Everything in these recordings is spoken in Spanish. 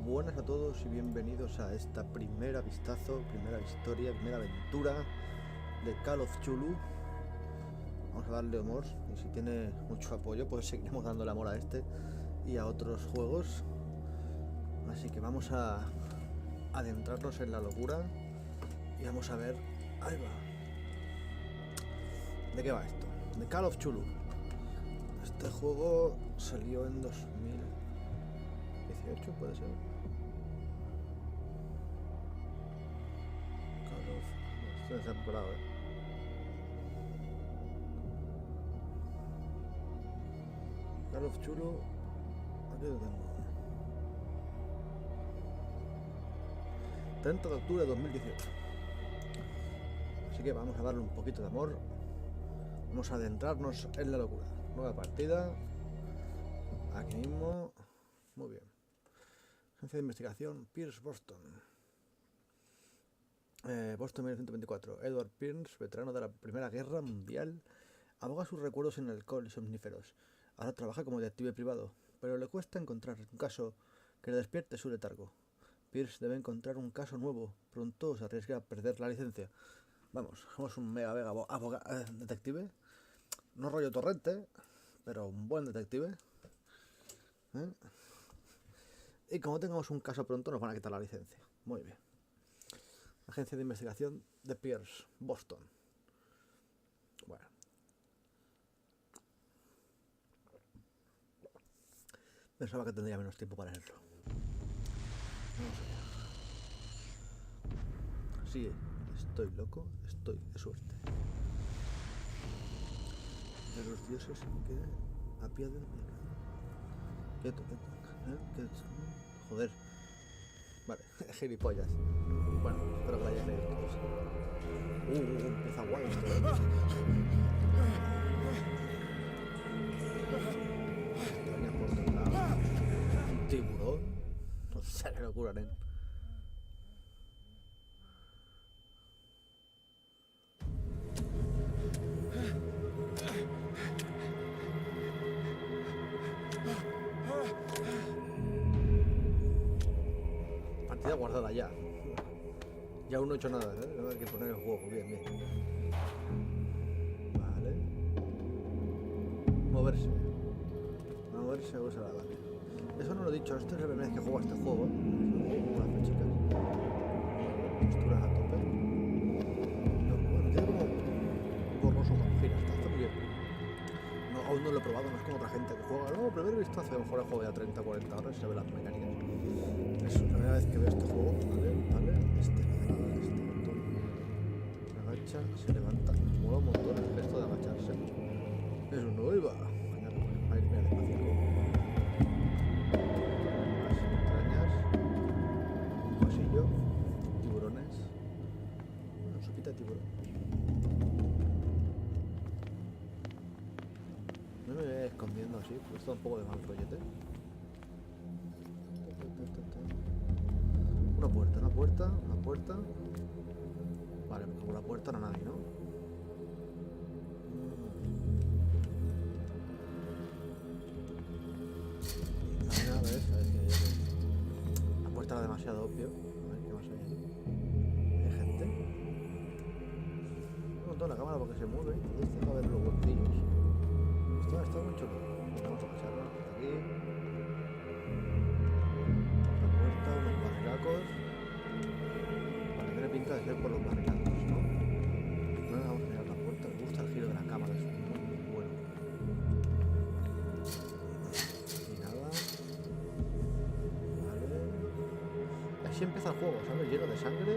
buenas a todos y bienvenidos a esta primera vistazo, primera historia, primera aventura de Call of Cthulhu. Vamos a darle amor y si tiene mucho apoyo pues seguiremos dándole amor a este y a otros juegos. Así que vamos a adentrarnos en la locura y vamos a ver... Ahí va. ¿De qué va esto? De Call of Cthulhu. Este juego salió en 2018, puede ser. Call of... Esto está temporada, Call of Cthulhu. Aquí lo tengo. 30 de octubre de 2018. Así que vamos a darle un poquito de amor. Vamos a adentrarnos en la locura. Nueva partida. Aquí mismo. Muy bien. Agencia de investigación Pierce Boston. Boston 1924. Edward Pierce, veterano de la Primera Guerra Mundial, aboga sus recuerdos en alcohol y somníferos. Ahora trabaja como detective privado, pero le cuesta encontrar un caso que le despierte su letargo. Pierce debe encontrar un caso nuevo. Pronto se arriesga a perder la licencia. Vamos, somos un mega detective. No rollo torrente, pero un buen detective. Y como tengamos un caso pronto nos van a quitar la licencia. Muy bien. Agencia de investigación de Pierce, Boston. Bueno. Pensaba que tendría menos tiempo para leerlo. Vamos allá. Sí, estoy loco, estoy de suerte. De los dioses que apiaden. Quieto. Joder. Vale, gilipollas. Bueno, espero que lo hayáis leído todos. Empieza guay esto, Extraña por todos lados. Un tiburón. No sé qué locura, nen. Partida guardada ya. Ya aún no he hecho nada, No hay que poner el juego. Bien. Vale. Moverse usa la base. Eso no lo he dicho, esto es la primera vez que juego a este juego. Las flechicas. Posturas a tope. No, bueno, tiene como borroso con giras, está muy bien. No, aún no lo he probado, no es como otra gente que juega. No, primero vistazo, a lo mejor el juego ya 30 o 40 horas y se ve las mecánicas. Es la primera vez que veo este juego. Vale. Este botón. Se agacha, se levanta. Mola un montón el gesto de agacharse. Es un nuevo. Ahí mira despacito. Las entrañas. Un pasillo. Tiburones. Una sopita de tiburón. No me voy escondiendo así, porque esto da un poco de mal rollete. Una puerta. Vale, porque por la puerta no hay nadie, ¿no? A ver qué hay. La puerta era demasiado obvio. A ver qué más hay ahí. ¿Hay gente? No monto la cámara porque se mueve, entonces tengo que ver los bolsillos. Está muy chulo. Vamos a pasarlo aquí. Unos barrilacos. Vale, tiene pinta de ser por los barrilacos, ¿no? Bueno, vamos a mirar la puerta. Me gusta el giro de la cámara, es muy bueno. Y nada. Vale. Así empieza el juego, ¿sabes? Lleno de sangre.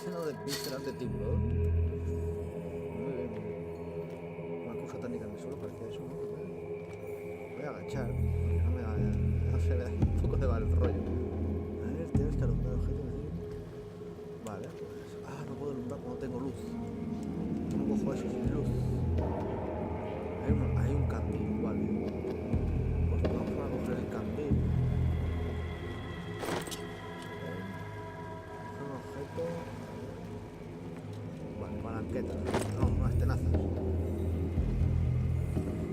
Lleno de vísceras de tiburón. Muy bien. Una cosa técnica en el suelo parece eso, ¿no? Voy a agachar. No se ve un poco de mal rollo. A ver, tienes que alumbrar objetos. Vale, pues... no puedo alumbrar cuando tengo luz. ¿Cómo cojo eso sin luz? Hay un candil, vale. Pues vamos a coger el candil. Un objeto... Vale, palanqueta. No, unas tenazas.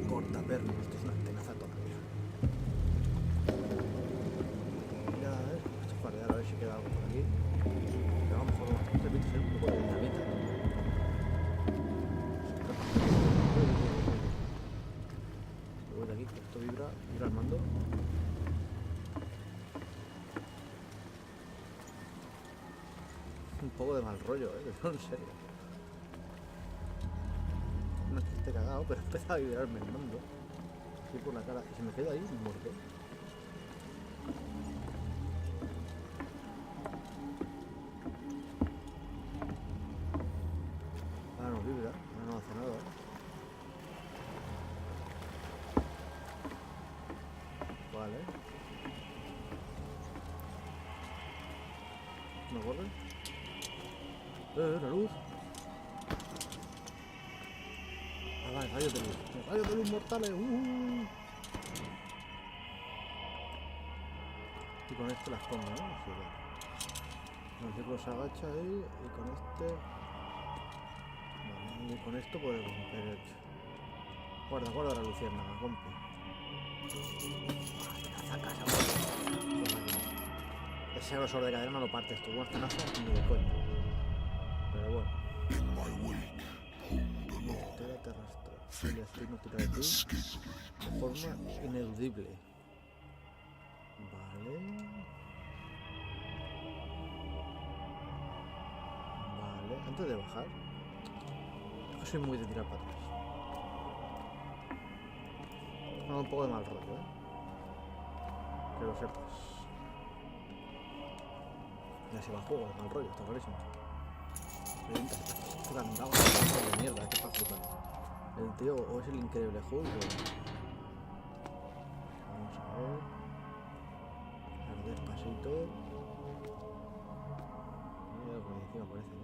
Cortapernos, esto es una tenaza todavía. esto. Un poco de mal rollo, en serio. No es que esté cagado, pero empezaba a vibrarme el mando. Así por la cara. Y se me queda ahí muerto. Ahora no vibra, ahora no hace nada. Vale. ¿No corre? La luz. Ah, vale, rayos de luz. Rayos de luz mortales. Y con este las pongo, ¿no? Sí, vale. El círculo se agacha ahí y con este... Vale, y con esto puedo romper el... Guarda, guarda la luciérnaga, rompe. Ese grosor de cadena no lo partes tú, unas tenazas ni de coña. Pero bueno. Mistera te arrastra. El destino tira de ti de forma ineludible. Vale. Vale, antes de bajar. Yo soy muy de tirar para atrás. Me da un poco de mal rollo, que lo sepas. Ya se va a juego de mal rollo, está clarísimo. Revienta, se está cantado de mierda, que está flipando. El tío o es el increíble Hulk o... Vamos a ver. A ver despacito. Mira por encima parece, ¿no?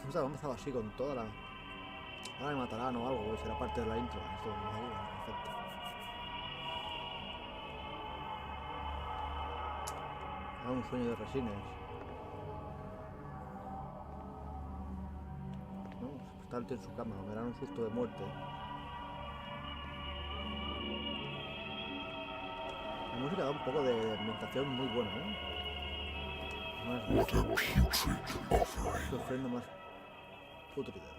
O sea, vamos a empezar así con toda la... Ahora me matarán o algo, será parte de la intro. Esto me da igual, perfecto. Ah, un sueño de resines. No, está el tío en su cama, me darán un susto de muerte. La música da un poco de ambientación muy buena, Más sufriendo más putrida.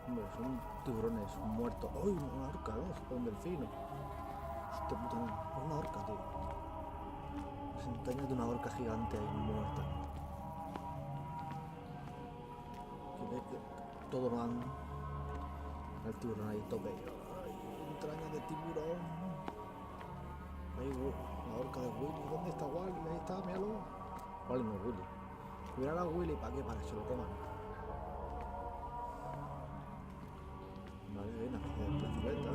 Hombre, son tiburones muertos. ¡Uy! Una orca, ¿no? Es un delfino. Hostia puta, no. Una orca, tío. Las entrañas de una orca gigante ahí muerta. Que ve que todo van al tiburón ahí tope. ¡Ay! Entrañas de tiburón. Ahí, la orca de Willy. ¿Dónde está Wally? Ahí está, míralo. Wally no es Willy. Mira a Willy, ¿para qué? Para que se lo coman. Vale, hay una especie de plazoleta.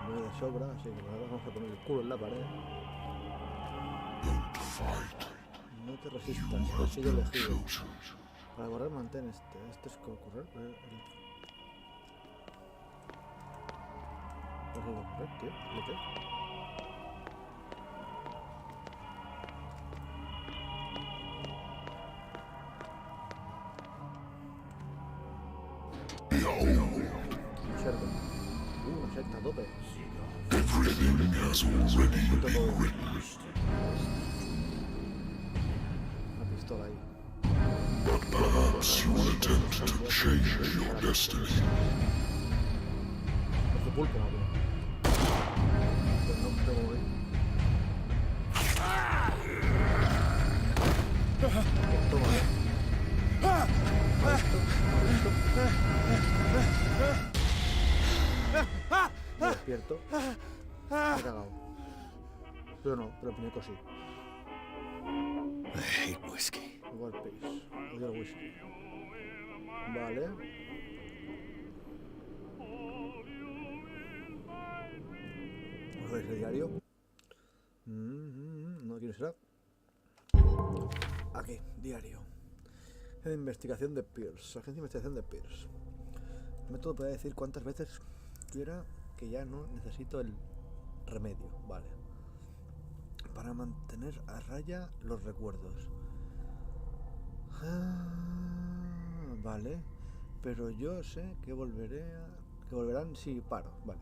No hay de sobra, así que ahora vamos a poner el culo en la pared. No te resistas, has sido elegido. Para correr mantén este. Este es como correr. ¿Qué es lo de correr, tío? ¿Qué? Una secta a tope. Everything has already been written. Una pistola ahí. But perhaps you will attempt to change your destiny. Es de pulpo, ¿no? Pues no me moví. Pues toma, Me despierto. Me he cagado. Pero no, pero el pineco sí. I hate whiskey. Igual pace. Odio el whisky. Vale. Vamos a ver ese diario. No, ¿quién será? Aquí, diario. Agencia de investigación de Pierce. Agencia de investigación de Pierce. El método puede decir cuántas veces quiera que ya no necesito el remedio. Vale. Para mantener a raya los recuerdos. Vale. Pero yo sé que volverán si paro. Vale.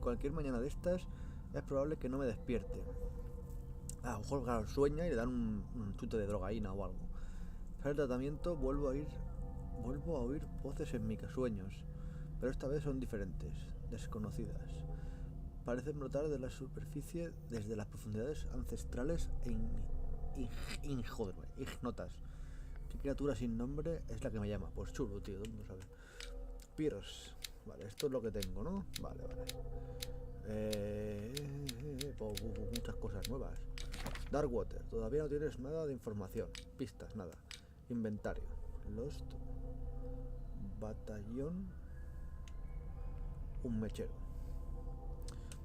Cualquier mañana de estas es probable que no me despierte. A lo mejor claro, sueña y le dan un chute de drogaína o algo. Para el tratamiento vuelvo a ir Vuelvo a oír voces en mis sueños, pero esta vez son diferentes, desconocidas. Parecen brotar de la superficie desde las profundidades ancestrales e ignotas. ¿Qué criatura sin nombre es la que me llama? Pues chulo, tío, ¿dónde sabes? Pierce. Vale, esto es lo que tengo, ¿no? Vale. Muchas cosas nuevas. Darkwater, todavía no tienes nada de información. Pistas, nada. Inventario. Lost. Batallón. Un mechero.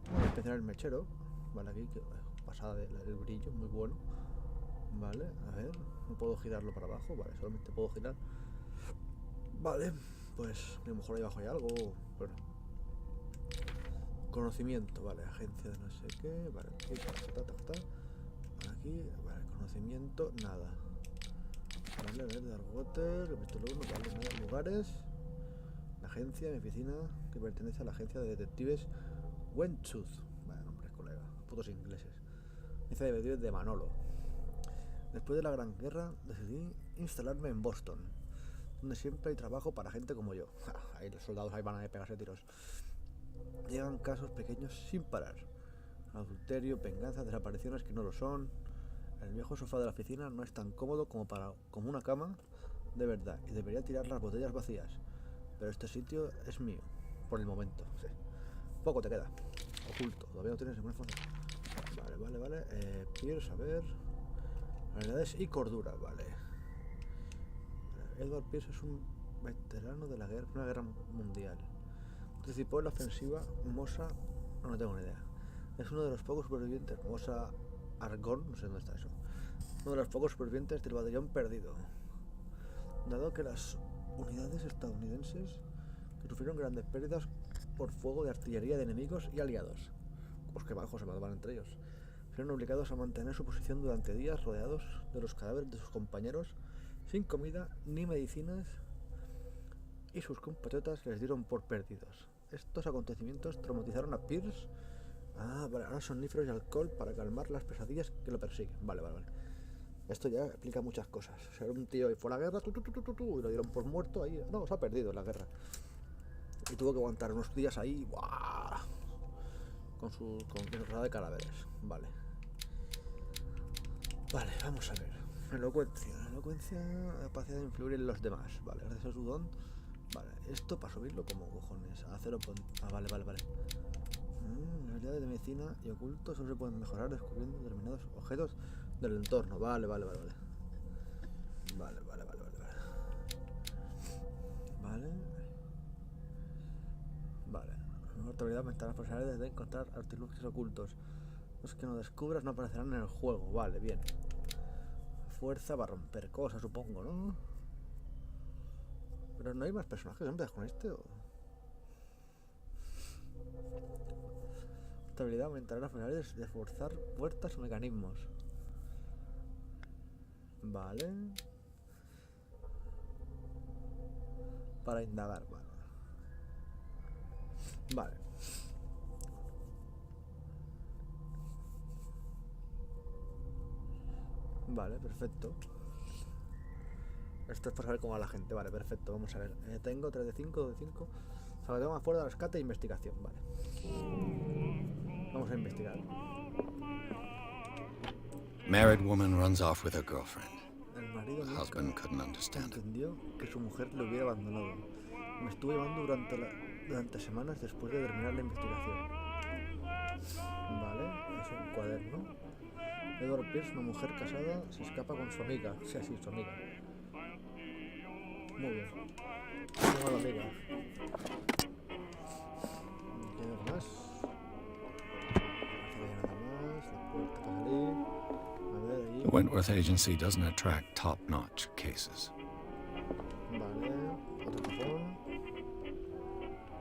Vamos a empezar el mechero. Vale, aquí, que pasada del brillo, muy bueno. Vale, a ver, no puedo girarlo para abajo. Vale, solamente puedo girar. Vale, pues a lo mejor ahí abajo hay algo. Bueno. Conocimiento, vale, agencia de no sé qué. Vale, aquí, aquí, vale, conocimiento, nada. Vale, a ver, Darkwater, he visto lo uno, vale, nada, lugares. La agencia, mi oficina, que pertenece a la agencia de detectives Wentooth. Vale, nombre, colega, putos ingleses. Agencia de detectives de Manolo. Después de la Gran Guerra, decidí instalarme en Boston, donde siempre hay trabajo para gente como yo. Ahí los soldados ahí van a pegarse tiros. Llegan casos pequeños sin parar. Adulterio, venganza, desapariciones que no lo son. El viejo sofá de la oficina no es tan cómodo como una cama de verdad, y debería tirar las botellas vacías. Pero este sitio es mío, por el momento. Sí. Poco te queda. Oculto, todavía no tienes ninguna foto. Vale. Pierce, a ver. Habilidades y cordura, vale. Edward Pierce es un veterano de una guerra mundial. Participó en la ofensiva Mosa, no tengo ni idea. Es uno de los pocos supervivientes, Mosa Argonne, no sé dónde está eso. Uno de los pocos supervivientes del batallón perdido. Dado que las unidades estadounidenses que sufrieron grandes pérdidas por fuego de artillería de enemigos y aliados, pues que bajos se mataban entre ellos, fueron obligados a mantener su posición durante días rodeados de los cadáveres de sus compañeros, sin comida ni medicinas, y sus compatriotas les dieron por perdidos. Estos acontecimientos traumatizaron a Pierce. Vale, ahora soníferos y alcohol para calmar las pesadillas que lo persiguen. Vale. Esto ya explica muchas cosas. O sea, era un tío y fue a la guerra, y lo dieron por muerto ahí. No, se ha perdido en la guerra. Y tuvo que aguantar unos días ahí, ¡buah!, con rodeado de cadáveres. Vale, vamos a ver. Elocuencia, capacidad de influir en los demás. Vale, gracias a su don. Vale, esto para subirlo como cojones. A 0. Vale. Las habilidades de medicina y oculto solo se pueden mejorar descubriendo determinados objetos del entorno. Vale. Vale. La habilidad aumentará las posibilidades de encontrar artilugios ocultos. Los que no descubras no aparecerán en el juego. Vale, bien. Fuerza para romper cosas, supongo, ¿no? Pero no hay más personajes, ¿empiezas con este o...? Esta habilidad aumentará las posibilidades de forzar puertas o mecanismos. Vale. Para indagar, vale. Vale, perfecto. Esto es para saber cómo va la gente. Vale, perfecto, vamos a ver. Tengo 3 de 5, 2 de 5. O sea, tengo más fuerza de rescate e investigación. Vale. Vamos a investigar. Married woman runs off with her girlfriend. El marido Husband couldn't understand it. entendió que su mujer le hubiera abandonado. Me estuvo llamando durante semanas después de terminar la investigación. Vale, es un cuaderno. Edward Pierce, una mujer casada, se escapa con su amiga. Sí, así, su amiga. Muy bien. Tengo a la amiga. ¿Qué más? The Wentworth Agency doesn't attract top-notch cases. Vale, otro cajón.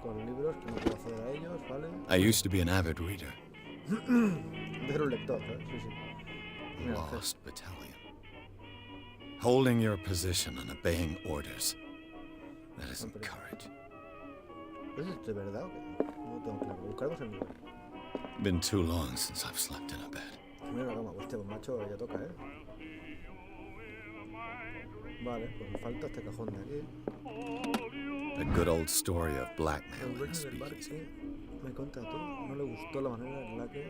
Con libros que no puedo acceder a ellos, vale. I used to be an avid reader. Era un lector, ¿sabes? Sí. Mira, Lost battalion. Holding your position and obeying orders. That isn't courage. ¿Es de verdad o qué? No tengo claro. Buscaremos en Google. Been too long since I've slept in a bed. Mira la cama, hostia, pues macho, ya toca, Vale, pues me falta este cajón de aquí. A good old story of El blackmail in a dueño del speakeasy. parque me contrató, no le gustó la manera en la que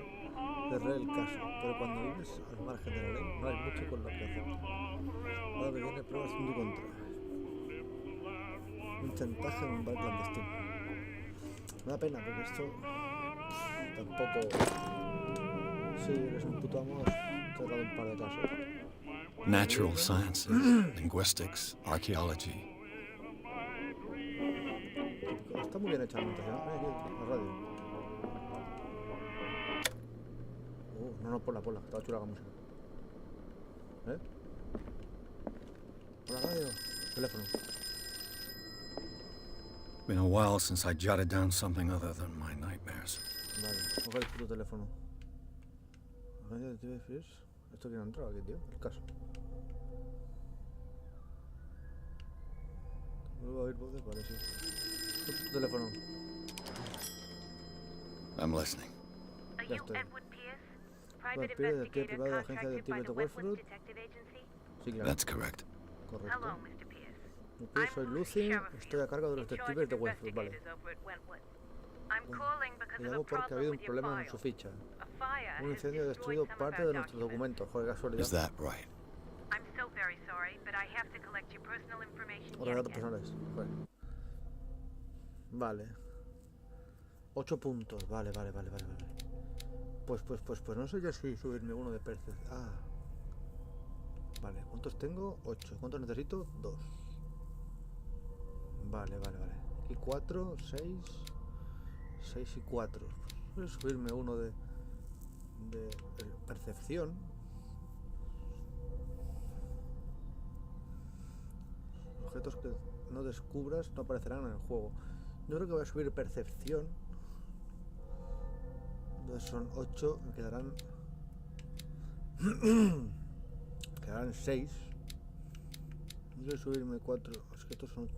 cerré el caso, pero cuando vives al margen de la ley no hay mucho con lo que hacer. Ahora me viene pruebas en tu contra. Un chantaje en un bar clandestino. Me da pena porque esto tampoco... Sí, eres un puto amo, he tratado un par de casos. Natural sciences, linguistics, archaeology. Está muy bien hecha la ambientación. Aquí, la radio. No, ponla, estaba chula la música. ¿Eh? Por la radio. Teléfono. Been a while since I jotted down something other than my nightmares. Vale, coge el puto teléfono. Radio de TV. ¿Esto quién ha entrado aquí, tío? El caso. Vuelvo a oír voces, vale, sí. Tu teléfono. I'm listening. Ya estoy. Edward Pierce, detective privado de la agencia de detectives de Westwood. Sí, claro. That's correct. Correcto. Soy Lucy, estoy a cargo de los detectives de Westwood, vale. Le llamo porque ha habido un problema en su ficha. Un incendio ha destruido parte de nuestros documentos, joder, casualidad. Is that right? O relatos personales, joder. Vale. 8 puntos, vale. Pues no sé yo si subirme uno de percepción. Ah. Vale, ¿cuántos tengo? 8. ¿Cuántos necesito? 2. Vale. Aquí 4, 6 y 4. Voy a subirme uno de percepción. Objetos que no descubras no aparecerán en el juego. Yo creo que voy a subir percepción. Entonces son 8, me quedarán 6. Voy a subirme 4. Es que estos son...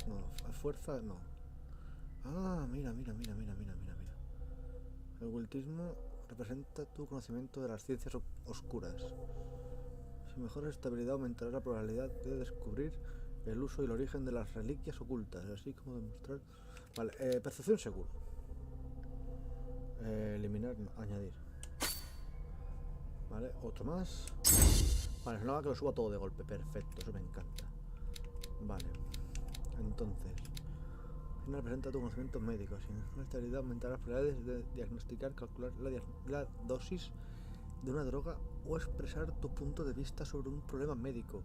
No, a fuerza no. Ah, mira. El ocultismo representa tu conocimiento de las ciencias oscuras. Si mejoras estabilidad aumentará la probabilidad de descubrir el uso y el origen de las reliquias ocultas, así como demostrar... Vale, percepción seguro. Eliminar, no, añadir. Vale, otro más. Vale, no haga que lo suba todo de golpe, perfecto, eso me encanta. Vale, entonces representa tu conocimiento médico. Si mejoras estabilidad aumentará las probabilidades de diagnosticar, calcular la dosis de una droga o expresar tu punto de vista sobre un problema médico.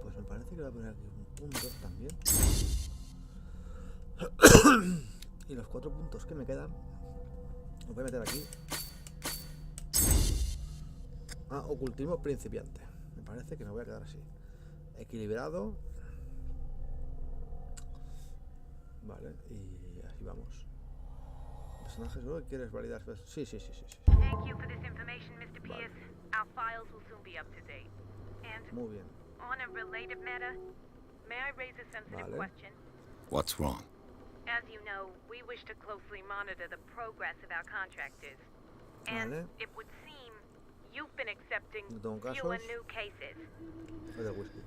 Pues me parece que voy a poner aquí un punto también. Y los 4 puntos que me quedan los voy a meter aquí. Ocultismo principiante. Me parece que me voy a quedar así. Equilibrado. Vale, y así vamos. Personajes, ¿no? ¿Quieres validar? Sí. Thank you for this information, Mr. Pierce. Our files will soon be up to date. And Muy bien. on a related matter, may I raise a sensitive question? What's wrong? As you know, we wish to closely monitor the progress of our contractors. And it would seem you've been accepting few and new cases. Es de whisky.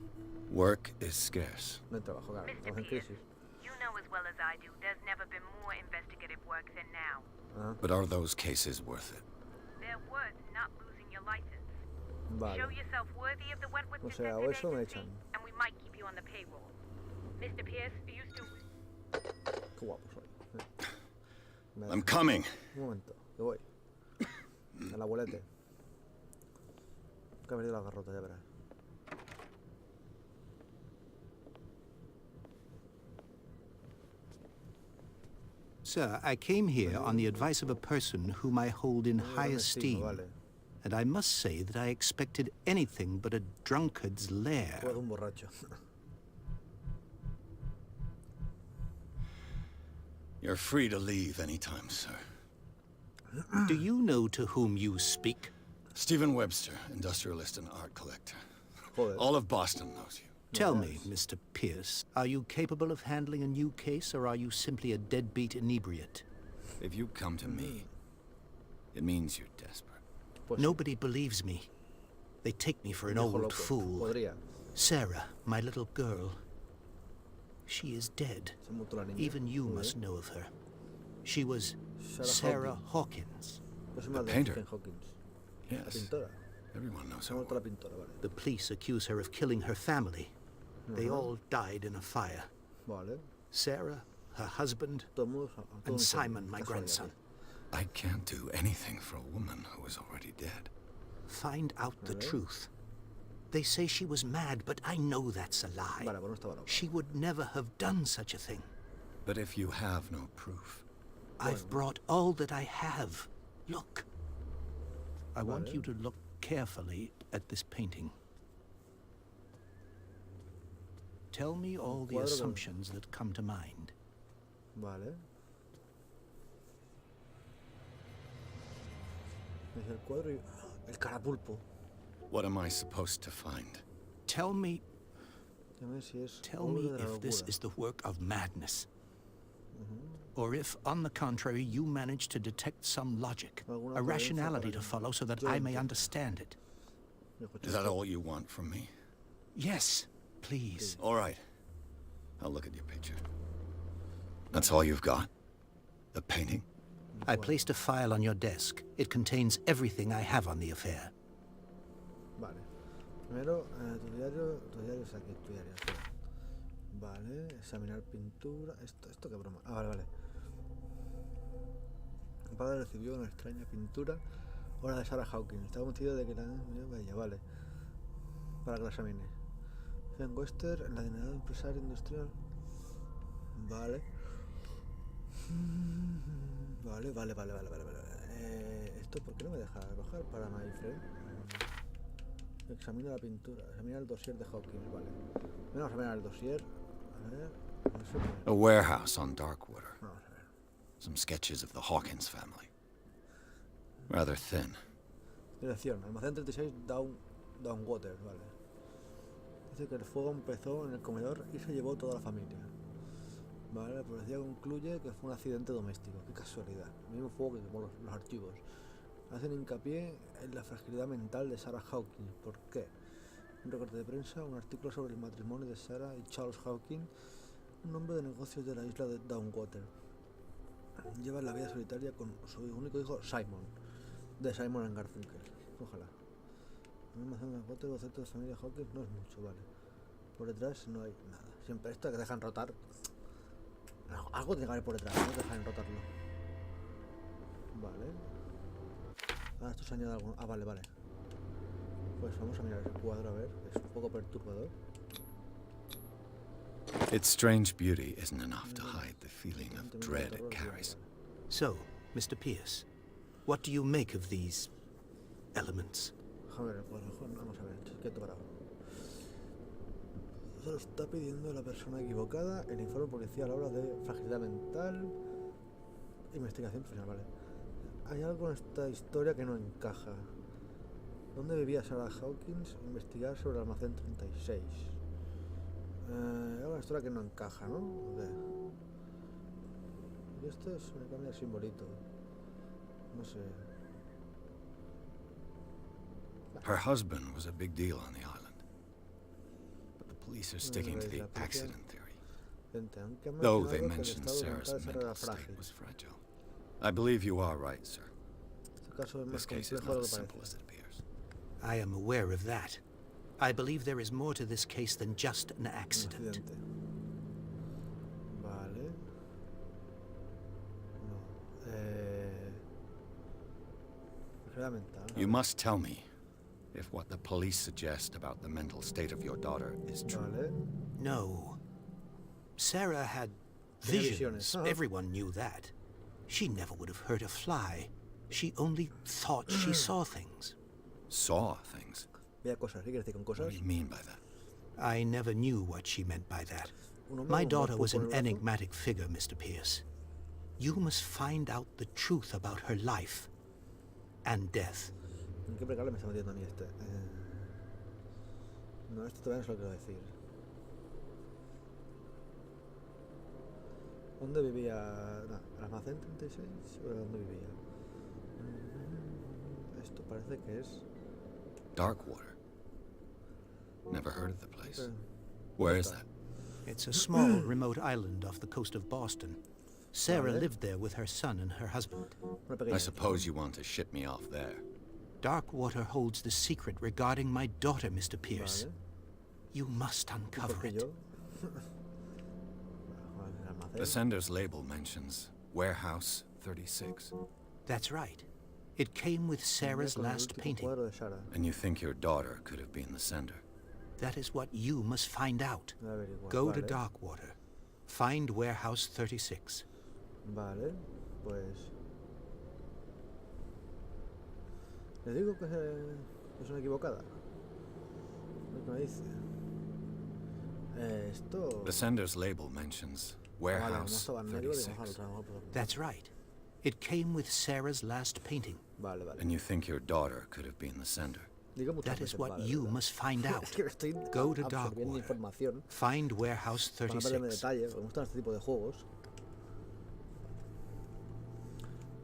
Work is scarce. No hay trabajo, claro. Mr. Estamos en Pierce, crisis. you know as well as I do, there's never been more investigative work than now. But are those cases worth it? They're worth not losing your license. Vale. Show yourself worthy of the Wentworth O sea, o Detective eso me Agency, echan. and we might keep you on the payroll. Mr. Pierce, you still... Qué guapo soy. I'm coming. Un momento, que voy. El abuelete. Que ha venido la garrota, ya verás. Sir, I came here on the advice of a person whom I hold in high esteem. And I must say that I expected anything but a drunkard's lair. Juego un borracho. You're free to leave anytime, sir. Do you know to whom you speak? Stephen Webster, industrialist and art collector. Joder. All of Boston knows you. Tell me, Mr. Pierce, are you capable of handling a new case, or are you simply a deadbeat inebriate? If you come to me, it means you're desperate. Pues Nobody believes me. They take me for an Viejo old loco. fool. Podría. Sarah, my little girl, she is dead. Se mutó la niña. Even you Muy must bien. know of her. She was Sarah Sarah Hawkins. Pues es más de painter. Stephen Hawking. La Yes. pintora. Everyone knows Se her ha muerto la work. pintora, vale. The police accuse her of killing her family. They all died in a fire. Vale. Sarah, her husband, Todo el mundo, todo and un Simon, my casualidad. grandson. I can't do anything for a woman who is already dead. Find out the truth. They say she was mad, but I know that's a lie. Vale, pues no estaba loca. She would never have done such a thing. But if you have no proof, I've brought all that I have. Look. I want you to look carefully at this painting. Tell me all the cuadro que- assumptions that come to mind. Vale. Es el cuadro y... El carapulpo. what am I supposed to find? Tell me Dime si es Tell me obra de la if this locura. is the work of madness. Or if, on the contrary, you manage to detect some logic, Alguna a coherencia rationality para to follow so that yo I may entiendo. understand it. Viejo Is that chico. all you want from me? Yes, please. All right. I'll look at your picture. That's all you've got? The painting? I placed a file on your desk. It contains everything I have on the affair. Vale. Primero, tu diario es aquí, tu diario. Espera. Vale, examinar pintura. Esto qué broma. Ah, vale, vale. Mi padre recibió una extraña pintura, obra de Sarah Hawkins. Está convencido de que la bella, vale. Para que la examine. En Wester, en la dignidad de empresario industrial. Vale. Vale. ¿Esto por qué no me deja bajar para my friend? Examina la pintura, examina el dossier de Hawkins, vale. Vamos a examinar el dossier. A ver. No sé A poner. warehouse on Darkwater. Vamos a ver. Some sketches of the Hawkins family. Rather thin. Dirección, almacén 36 Downwater, vale. Dice que el fuego empezó en el comedor y se llevó toda la familia. Vale, la policía concluye que fue un accidente doméstico. Qué casualidad. El mismo fuego que quemó los archivos. Hacen hincapié en la fragilidad mental de Sarah Hawkins. ¿Por qué? Un recorte de prensa, un artículo sobre el matrimonio de Sarah y Charles Hawkins, un hombre de negocios de la isla de Downwater. Lleva la vida solitaria con su único hijo Simon, de Simon and Garfunkel. Ojalá. La misma zona de Downwater, los centros de familia Hawkins no es mucho, vale. Por detrás no hay nada. Siempre esto que dejan rotar. Algo tiene que haber por detrás, no dejan rotarlo. Vale. Ah, esto se añade algo. Ah, vale. Pues vamos a mirar el cuadro a ver. Es un poco perturbador. Its strange beauty isn't enough to hide the feeling of dread it carries. So, Mr. Pierce, what do you make of these elements? A ver, el cuadro. Vamos a ver. Quieto parado. Se lo está pidiendo la persona equivocada. El informe policial habla de fragilidad mental. Investigación final, vale. Hay algo en esta historia que no encaja. ¿Dónde vivía Sarah Hawkins? Investigar sobre el almacén 36. Hay una historia que no encaja, ¿no? Y esto es me cambia el simbolito. No sé. Her husband was a big deal on the island. But the police are sticking to the accident theory. Gente, aunque han Though they mencionado que el mentioned estado Sarah's mental de Sarah era mental state frágil. was fragile. I believe you are right, sir. Este caso es This más case is complejo not de lo as que simple parece. as it appears. I am aware of that. I believe there is more to this case than just an Un accident. accidente. Vale. No. Fragilidad mental. You must tell me if what the police suggest about the mental state of your daughter is true. Vale. No. Sarah had Tenía visions. visiones. Everyone knew that. She never would have hurt a fly. She only thought she saw things. Saw things. Veía cosas. ¿Qué quiere decir con What cosas? do you mean by that? I never knew what she meant by that. Un hombre My con daughter un was pulpo an en el brazo. enigmatic figure, Mr. Pierce. You must find out the truth about her life and death. ¿En qué precale me está metiendo a mí este? No, esto todavía no se lo quiero decir. ¿Dónde vivía? No, ¿el almacén 36? ¿O dónde vivía? Esto parece que es... Darkwater. Never heard of the place. Where is that? It's a small, remote island off the coast of Boston. Sarah lived there with her son and her husband. I suppose you want to ship me off there. Darkwater holds the secret regarding my daughter, Mr. Pierce. You must uncover it. The sender's label mentions Warehouse 36. That's right. It came with Sarah's last painting. And you think your daughter could have been the sender? That is what you must find out. Go to Darkwater. Find Warehouse 36. Vale, pues... Le digo que es una equivocada. Lo que me dice. Esto... The sender's label mentions Warehouse 36. That's right. It came with Sarah's last painting. Vale. And you think your daughter could have been the sender? That is what you must find out. Go to Darkwater. Find Warehouse 36. Me gustan este tipo de juegos.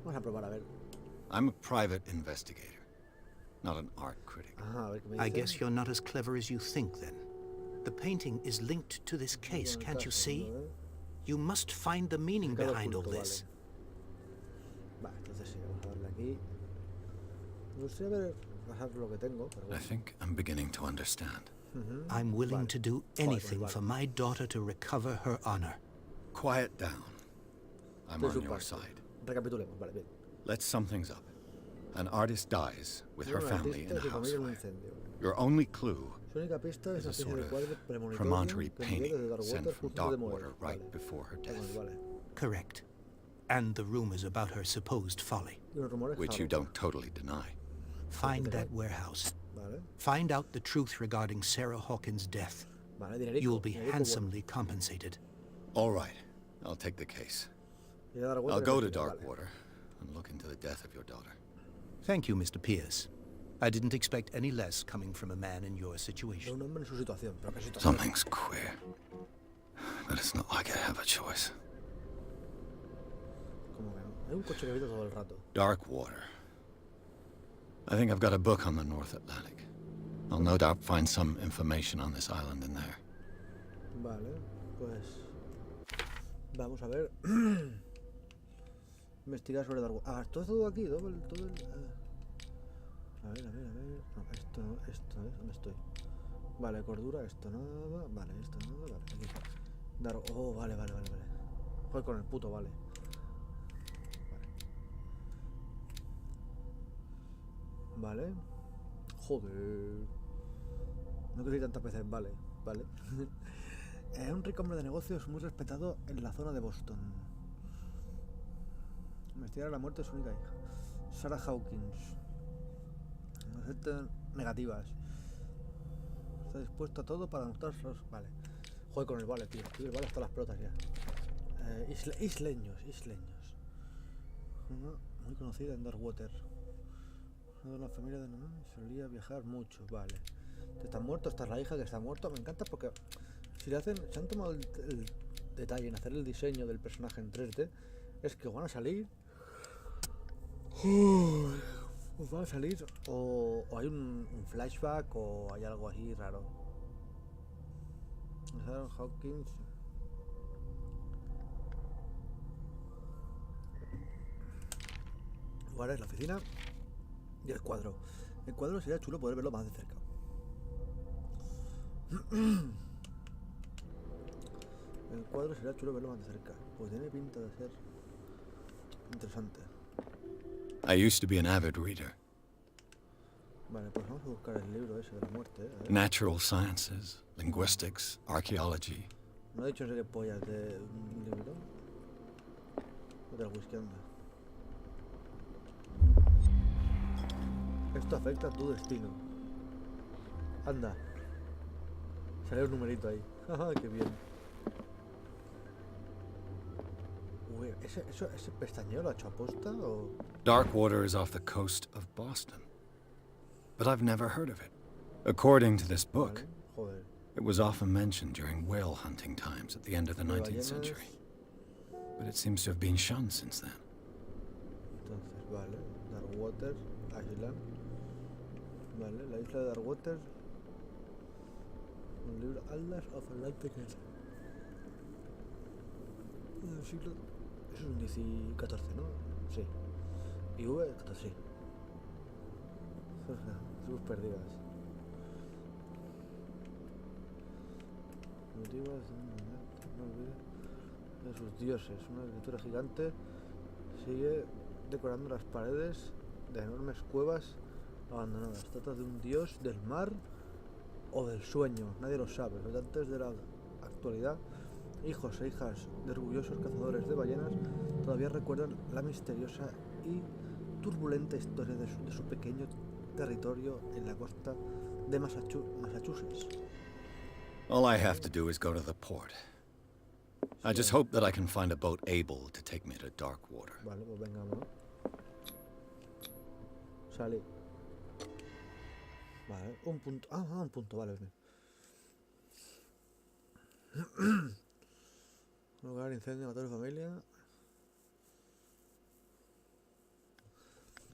Vamos a probar a ver. I'm a private investigator, not an art critic. I guess you're not as clever as you think, then. The painting is linked to this case, can't you see? You must find the meaning behind all this. Vale, entonces sí, vamos a darle aquí. Me gustaría ver lo que tengo, pero bueno. I think I'm beginning to understand. I'm willing to do anything for my daughter to recover her honor. Quiet down. I'm on your side. Recapitulemos, vale, bien. Let's sum things up. An artist dies with her family in a house fire. Your only clue is a sort of promontory painting sent from Darkwater right before her death. Correct. And the rumors about her supposed folly. Which you don't totally deny. Find that warehouse. Find out the truth regarding Sarah Hawkins' death. You'll be handsomely compensated. All right. I'll take the case. I'll go to Darkwater and look into the death of your daughter. Thank you, Mr. Pierce. I didn't expect any less coming from a man in your situation. Something's queer. But it's not like I have a choice. Darkwater. I think I've got a book on the North Atlantic. I'll no doubt find some information on this island in there. Vale, pues... Vamos a ver... Investigar sobre Darkwater. Ah, todo aquí, todo el... A ver. No, esto es. ¿Dónde estoy? Vale, cordura, esto nada. Vale, esto nada. Vale, aquí. Oh, vale. Joder con el puto, vale. Vale. Joder. No quiero ir tantas veces, vale. Un rico hombre de negocios muy respetado en la zona de Boston. Investigar la muerte de su única hija, Sarah Hawkins. Negativas. Está dispuesto a todo para mostrarlos. Vale. Joder con el vale, tío. El vale hasta las pelotas ya. Isleños. Muy conocida en Darkwater. Una de la familia de Nolan solía viajar mucho. Vale. Está muerto, esta es la hija que está muerto. Me encanta porque si se han tomado el detalle en hacer el diseño del personaje en 3D, es que van a salir. Va a salir o hay un flashback o hay algo así raro. Sarah Hawkins. Lugares, la oficina y el cuadro. El cuadro sería chulo poder verlo más de cerca. El cuadro sería chulo verlo más de cerca. Pues tiene pinta de ser interesante. I used to be an avid reader. Vale, pues vamos a buscar el libro ese de la muerte. Natural sciences, linguistics, archaeology. No he dicho no sé qué pollas de un libro. O del whisky, anda. Esto afecta a tu destino. Anda. Sale un numerito ahí. Qué bien. Uy, ¿ese pestañeo lo ha hecho aposta o...? Darkwater is off the coast of Boston. But I've never heard of it. According to this book, it was often mentioned during whale hunting times at the end of the 19th century. But it seems to have been shunned since then. Entonces, vale. Darkwater, island. Vale, la isla de Darkwater. Un libro Atlas of Atlantic del siglo... Eso es un XIV, ¿no? Sí. Y V, 14, sí. Tribus perdidas. Motivas de sus dioses. Una escritura gigante sigue decorando las paredes de enormes cuevas abandonadas. Trata de un dios del mar o del sueño, nadie lo sabe. Los habitantes de la actualidad, hijos e hijas de orgullosos cazadores de ballenas, todavía recuerdan la misteriosa y turbulenta historia de su pequeño territorio en la costa de Massachusetts. All I have to do is go to the port. I just hope that I can find a boat able to take me to dark water. Vale, pues venga, ¿no? Salí. Vale, un punto. Un punto, vale, bien. Lugar, incendio, matar a familia.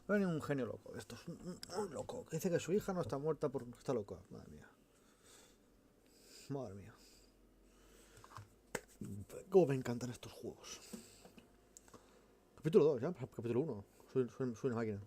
Va a venir un genio loco. Esto es un loco. Que dice que su hija no está muerta porque está loca. Madre mía. Madre mía. Cómo me encantan estos juegos. Capítulo 2, ya. Capítulo 1. Soy una máquina.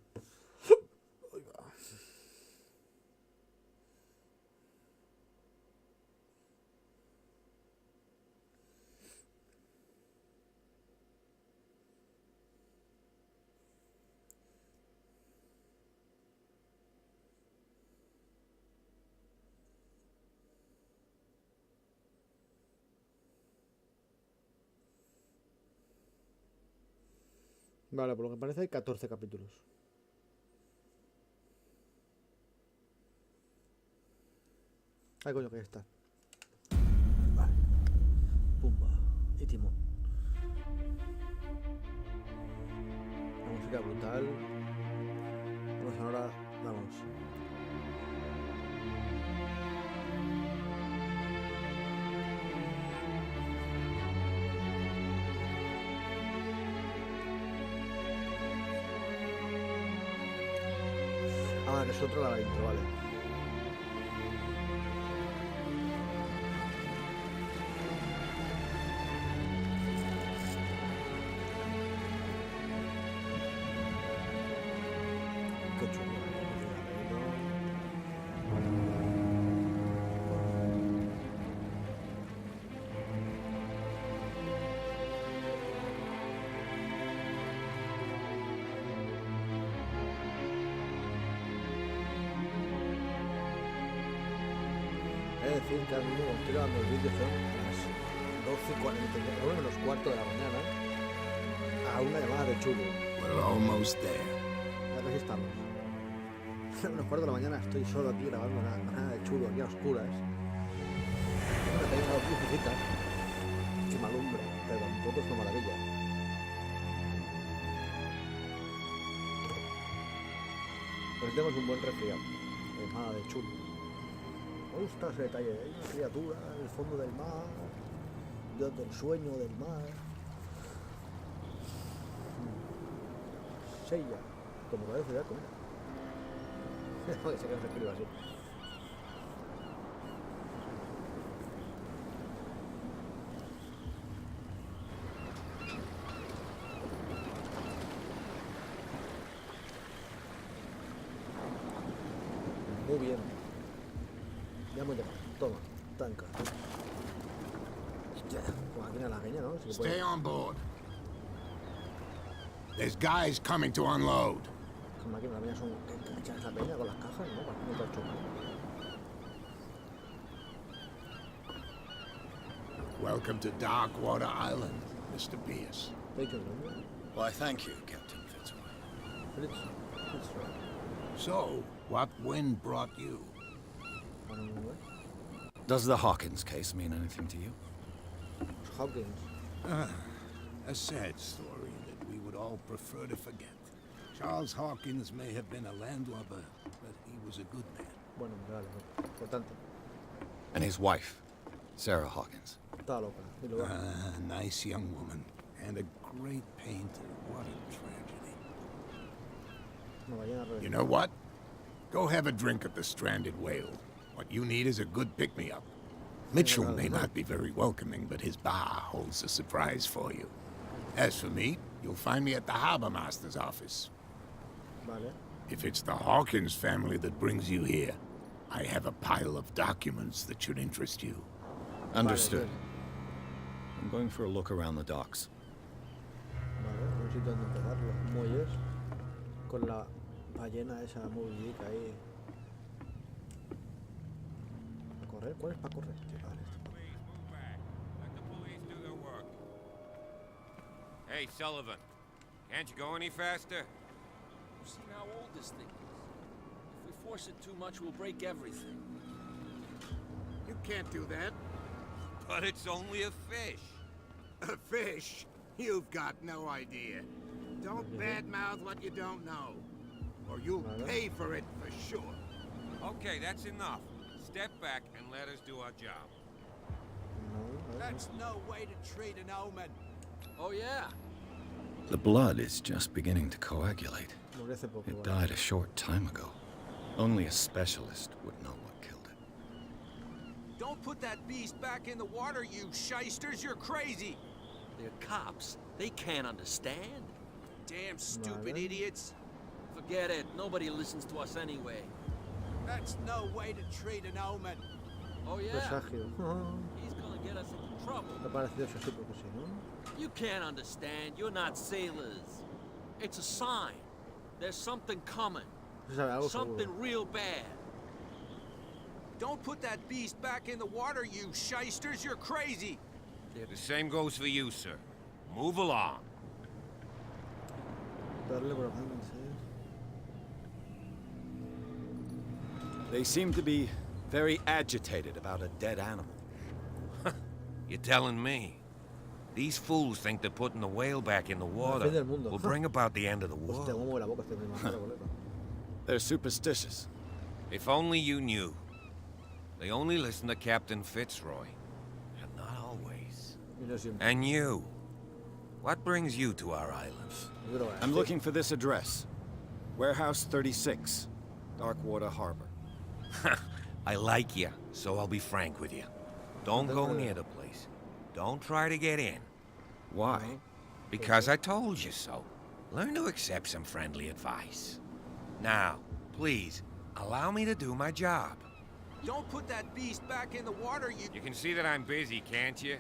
Vale, por lo que parece hay 14 capítulos. Ay, coño, que ya está. Vale. Pumba. Y timón. La música brutal. La sonora, vamos. Ah, que es otro laberinto, vale. Qué chulo. Es decir, que ahora mismo cuando estoy grabando el vídeo son las 12:40, menos cuarto de la mañana, a una llamada de chulo. We're almost there. Ya casi estamos. A menos cuarto de la mañana estoy solo aquí grabando una de chulo aquí a oscuras. Una pequeña lucecita que me alumbra, pero tampoco es una maravilla. Pues tenemos un buen resfriado. Llamada de chulo. Me gusta ese detalle, hay una criatura en el fondo del mar, dios del sueño del mar. Sella, como la ciudad con ella. No, que sé que no se escribe así. Muy bien. Ya hemos llegado. Toma, tanca. Hostia, pues aquí en la peña, ¿no? Si Stay on board. There's guys coming to unload. Como aquí en la peña son que echan esa peña con las cajas, ¿no? Para que no te chocan. Welcome to Darkwater Island, Mr. Pierce. Thank you, ¿no? Why, thank you, Captain Fitzroy. Fitzroy. So, what wind brought you? Does the Hawkins case mean anything to you? Hawkins. A sad story that we would all prefer to forget. Charles Hawkins may have been a landlubber, but he was a good man. Bueno, vale, importante. And his wife, Sarah Hawkins. Estaba loca. Y luego, Nice young woman, and a great painter. What a tragedy. una ballena You rebelde. know what? Go have a drink at the Stranded Whale. What you need is a good pick-me-up. Mitchell may not be very welcoming, but his bar holds a surprise for you. As for me, you'll find me at the harbor master's office. Vale. If it's the Hawkins family that brings you here, I have a pile of documents that should interest you. Understood. I'm going for a look around the docks. Vale, un sitio donde empezar, los muelles, con la ballena esa movidica ahí. ¿Para correr? ¿Cuál es para correr? Tío, vale, esto. Hey, Sullivan, can't you go any faster? You see how old this thing is. If we force it too much, we'll break everything. You can't do that. But it's only a fish. A fish? You've got no idea. Don't badmouth what you don't know, or you'll pay for it for sure. Okay, that's enough. Step back and let us do our job. That's no way to treat an omen. Oh, yeah. The blood is just beginning to coagulate. Murió hace poco, It vale. died a short time ago. Only a specialist would know what killed it. Don't put that beast back in the water, you shysters! You're crazy! They're cops. They can't understand. Damn stupid Vale. idiots! Forget it. Nobody listens to us anyway. That's no way to treat an omen. Oh, yeah. Presagio. He's gonna get us into trouble. Me ha parecido eso sí, porque sí, ¿no? You can't understand. You're not sailors. It's a sign. There's something coming. Se sabe algo Something seguro. real bad. Don't put that beast back in the water, you shysters! You're crazy! The same goes for you, sir. Move along. Darle por adelante, sí. They seem to be very agitated about a dead animal. You're telling me? These fools think that putting the whale back in the water fin del mundo. will bring about the end of the Hostia, world. cómo mueve la boca este animal, boleta. They're superstitious. If only you knew. They only listen to Captain Fitzroy. And not always. Y no siempre. And you. What brings you to our island? Yo creo que I'm sí. looking for this address. Warehouse 36, Darkwater Harbor. I like you, so I'll be frank with you. Don't go near the place. Don't try to get in. Why? Because I told you so. Learn to accept some friendly advice. Now, please, allow me to do my job. Don't put that beast back in the water, you... You can see that I'm busy, can't you?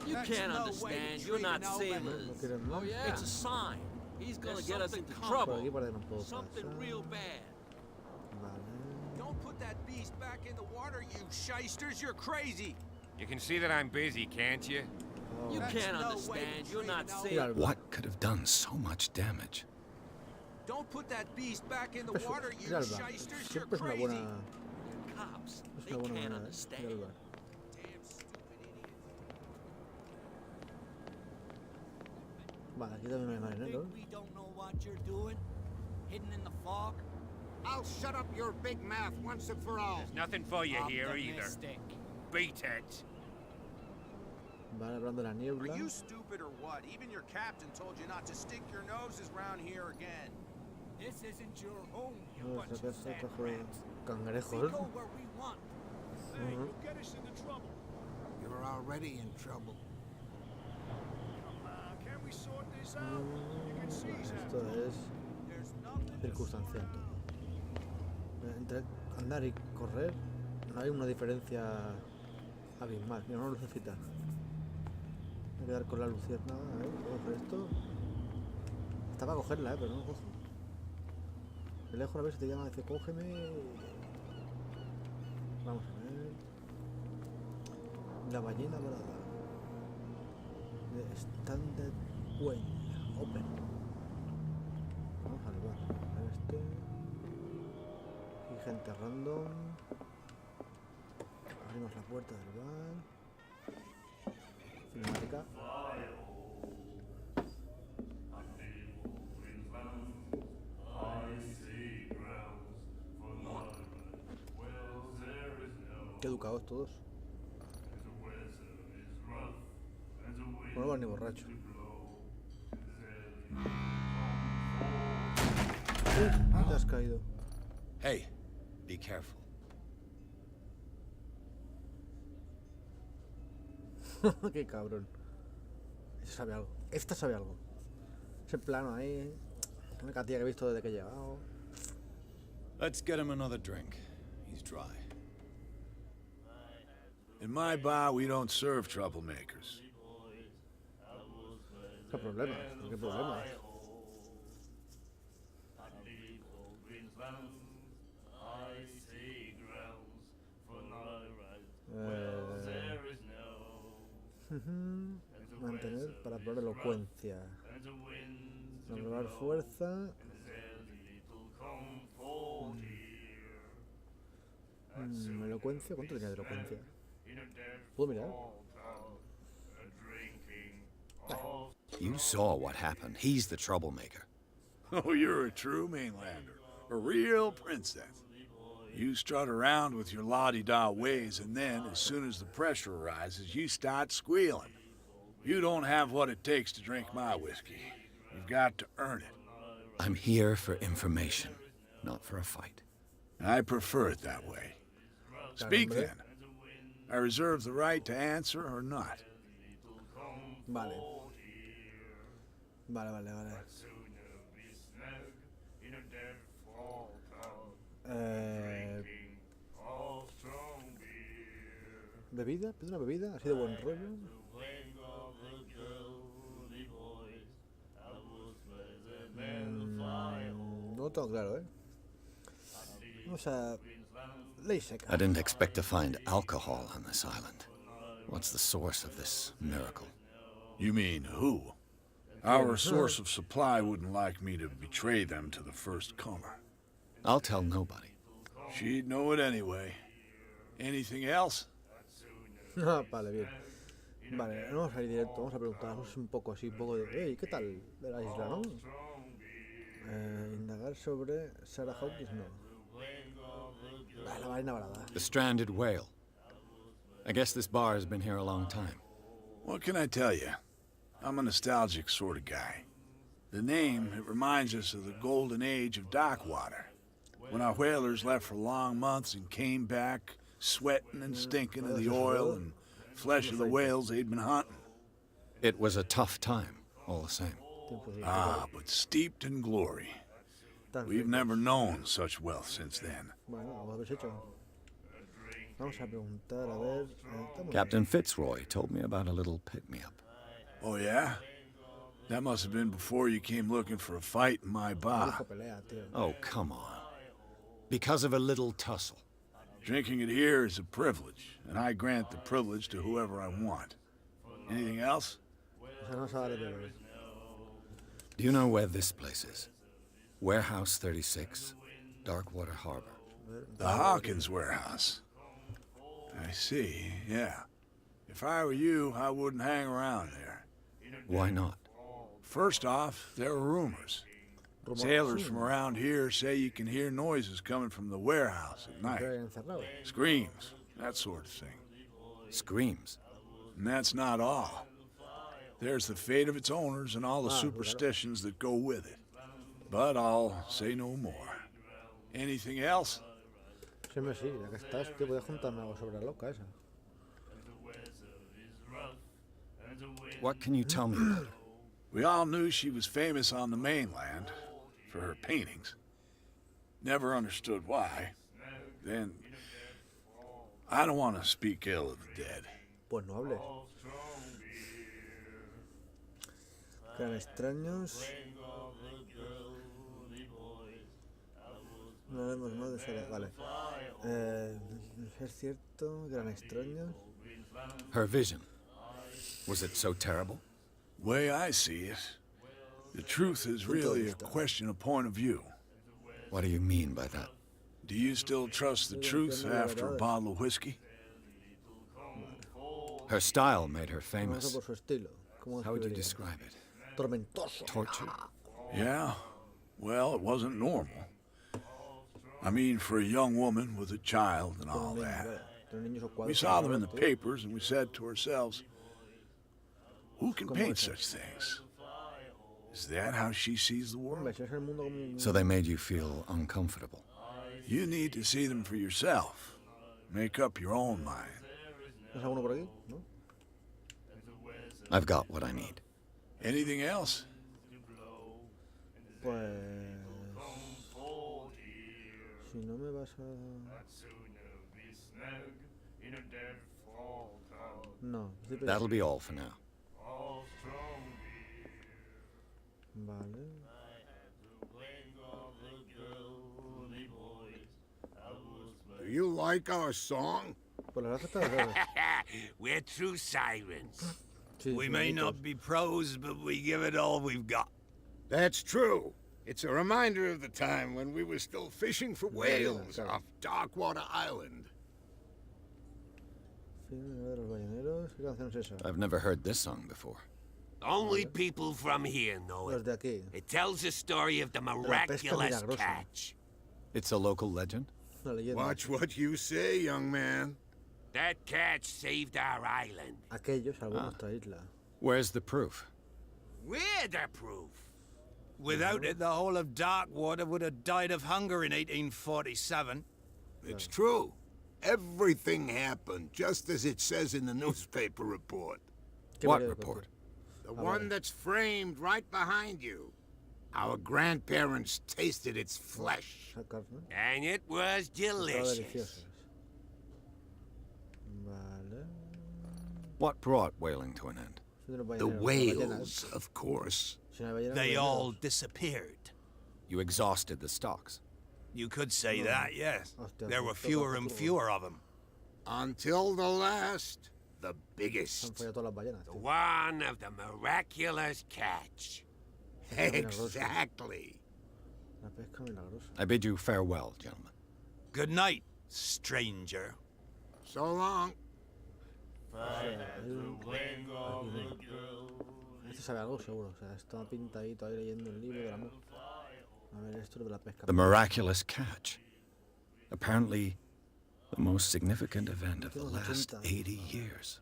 You That's can't no way to understand. You're treat not an omen. sailors. No quieren más. Oh, yeah. It's a sign. He's gonna There's get us something into coming. Por trouble. aquí parece que no puedo Something pasar. real bad. Vale. Don't put that beast back in the water, you shysters! You're crazy! You can see that I'm busy, can't you? Oh, You That's can't no way to understand. You're treat not an Mira sailors. el bar. What could have done so much damage? Don't put that beast back in the Eso, water, you mira el bar. shysters! You're Siempre es una crazy! buena, They're cops. es They una buena can't manera, Mira el understand. bar. Damn stupid idiot. Vale, aquí también no hay marineros. We don't know what you're doing? Hidden in the fog? I'll shut up your big mouth once and for all. There's nothing for you here either. Optimistic. Beat it! Vale, hablando de la niebla. Are you stupid or what? Even your captain told you not to stick your noses round here again. This isn't your home, you No, bunch esta of casa sand trajo de rats. We cangrejos. go where we want. Hey, you'll get us into trouble. You're already in trouble. Come on, can we sort this out? You can see Esto es There's nothing to circunstancial todo. Entre andar y correr no hay una diferencia abismal. Mira, una lucecita. Voy a quedar con la lucierna. A ver, ¿puedo coger esto? Está para cogerla, pero no lo cojo. De lejos a ver si te llama, dice, cógeme. Vamos a ver. La ballena dorada. De Standard Way. Open. Vamos al bar. A ver este. Aquí gente random. Abrimos la puerta del bar. Cinemática. Qué educados todos. No van ni borracho. Te has caído. Hey, be careful. Qué cabrón. Esta sabe algo. Esta sabe algo. Ese plano ahí. Una catilla que he visto desde que he llegado. Let's get him another drink. He's dry. In my bar, we don't serve troublemakers. ¿Qué problema? ¿Qué problema? Mantener para probar elocuencia. Probar fuerza. Elocuencia. ¿Cuánto tenía de elocuencia? ¿Puedo mirar? You saw what happened. He's the troublemaker. Oh, you're a true mainlander. A real princess. You strut around with your la-di-da ways, and then, as soon as the pressure arises, you start squealing. You don't have what it takes to drink my whiskey. You've got to earn it. I'm here for information, not for a fight. I prefer it that way. Speak then. I reserve the right to answer or not. Vale. Vale. ¿Bebida? ¿Pide una bebida? ¿Así de buen rollo? No tengo claro, ¿eh? O sea, ley seca. I didn't expect to find alcohol on this island. What's the source of this miracle? You mean who? Our source of supply wouldn't like me to betray them to the first comer. I'll tell nobody. She'd know it anyway. Anything else? Vale, bien. Vale, no vamos a ir directo, vamos a preguntarnos un poco así, un poco de... Hey, ¿qué tal de la isla, no? Indagar sobre Sarah Hawkins, no. Vale, la vaina balada. The stranded whale. I guess this bar has been here a long time. What can I tell you? I'm a nostalgic sort of guy. The name, it reminds us of the golden age of dock water. When our whalers left for long months and came back sweating and stinking of the oil and flesh of the whales they'd been hunting. It was a tough time, all the same. Ah, but steeped in glory. We've never known such wealth since then. Bueno, lo habéis hecho. Vamos a preguntar, a ver... Captain Fitzroy told me about a little pick-me-up. Oh, yeah? That must have been before you came looking for a fight in my bar. Oh, come on. Because of a little tussle. Drinking it here is a privilege, and I grant the privilege to whoever I want. Anything else? Do you know where this place is? Warehouse 36, Darkwater Harbor. The Hawkins warehouse. I see, yeah. If I were you, I wouldn't hang around there. Why not? First off, there are rumors. Sailors from around here say you can hear noises coming from the warehouse at night. Screams, that sort of thing. Screams? And that's not all. There's the fate of its owners and all the superstitions that go with it. But I'll say no more. Anything else? Siempre sí, ya que estás, tío, puedes juntarme algo sobre la loca esa. What can you tell me about her? We all knew she was famous on the mainland for her paintings. Never understood why. Then, I don't want to speak ill of the dead. Pues no hables. Quedan extraños. No hablemos más de Sarah. Vale. Es cierto, eran extraños. Her vision. Was it so terrible? Way I see it, the truth is really a question of point of view. What do you mean by that? Do you still trust the truth after a bottle of whiskey? Her style made her famous. How would you describiría? describe it? Tormentoso. Tortured? Yeah, well, it wasn't normal. I mean, for a young woman with a child and all that. We saw them in the papers and we said to ourselves, who can paint such things? Is that how she sees the world? So they made you feel uncomfortable? You need to see them for yourself. Make up your own mind. I've got what I need. Anything else? Pues... Si no me vas a... No. That'll be all for now. Vale. Do you like our song? Pues la verdad es que está... We're true sirens. Sí, We sí, may bonitos. not be pros, but we give it all we've got. That's true. It's a reminder of the time when we were still fishing for whales claro. off Darkwater Island. Fin de los balleneros. ¿Qué canción es esa? I've never heard this song before. Only people from here know Los it. de aquí. It tells the story of the miraculous milagrosa. catch. It's a local legend? Una leyenda. Watch what you say, young man. That catch saved our island. Aquellos salvó nuestra isla. Where's the proof? We're the proof. Without it, the whole of Darkwater would have died of hunger in 1847. It's true. Everything happened just as it says in the newspaper report. ¿Qué What periódico? report? The one that's framed right behind you. Our grandparents tasted its flesh. Esa carne. And it was Estaba delicious. deliciosas. Vale. What brought whaling to an end? Fin de los The balleneros. whales, of course. Si no hay ballenas, They no hay all balleneros. disappeared. You exhausted the stocks. You could say No. that, yes. Hostia, There were justo fewer and tampoco- fewer of them. Until the last, the Se han biggest. follado todas las ballenas, The tío. one of the miraculous catch. Exactly. La pesca milagrosa. I bid you farewell, gentlemen. Good night, stranger. So long. Este sabe algo seguro, o sea, está pintadito ahí leyendo el libro del amor. A ver, esto es de la pesca. The miraculous catch. Apparently, the most significant event of the last 80 years.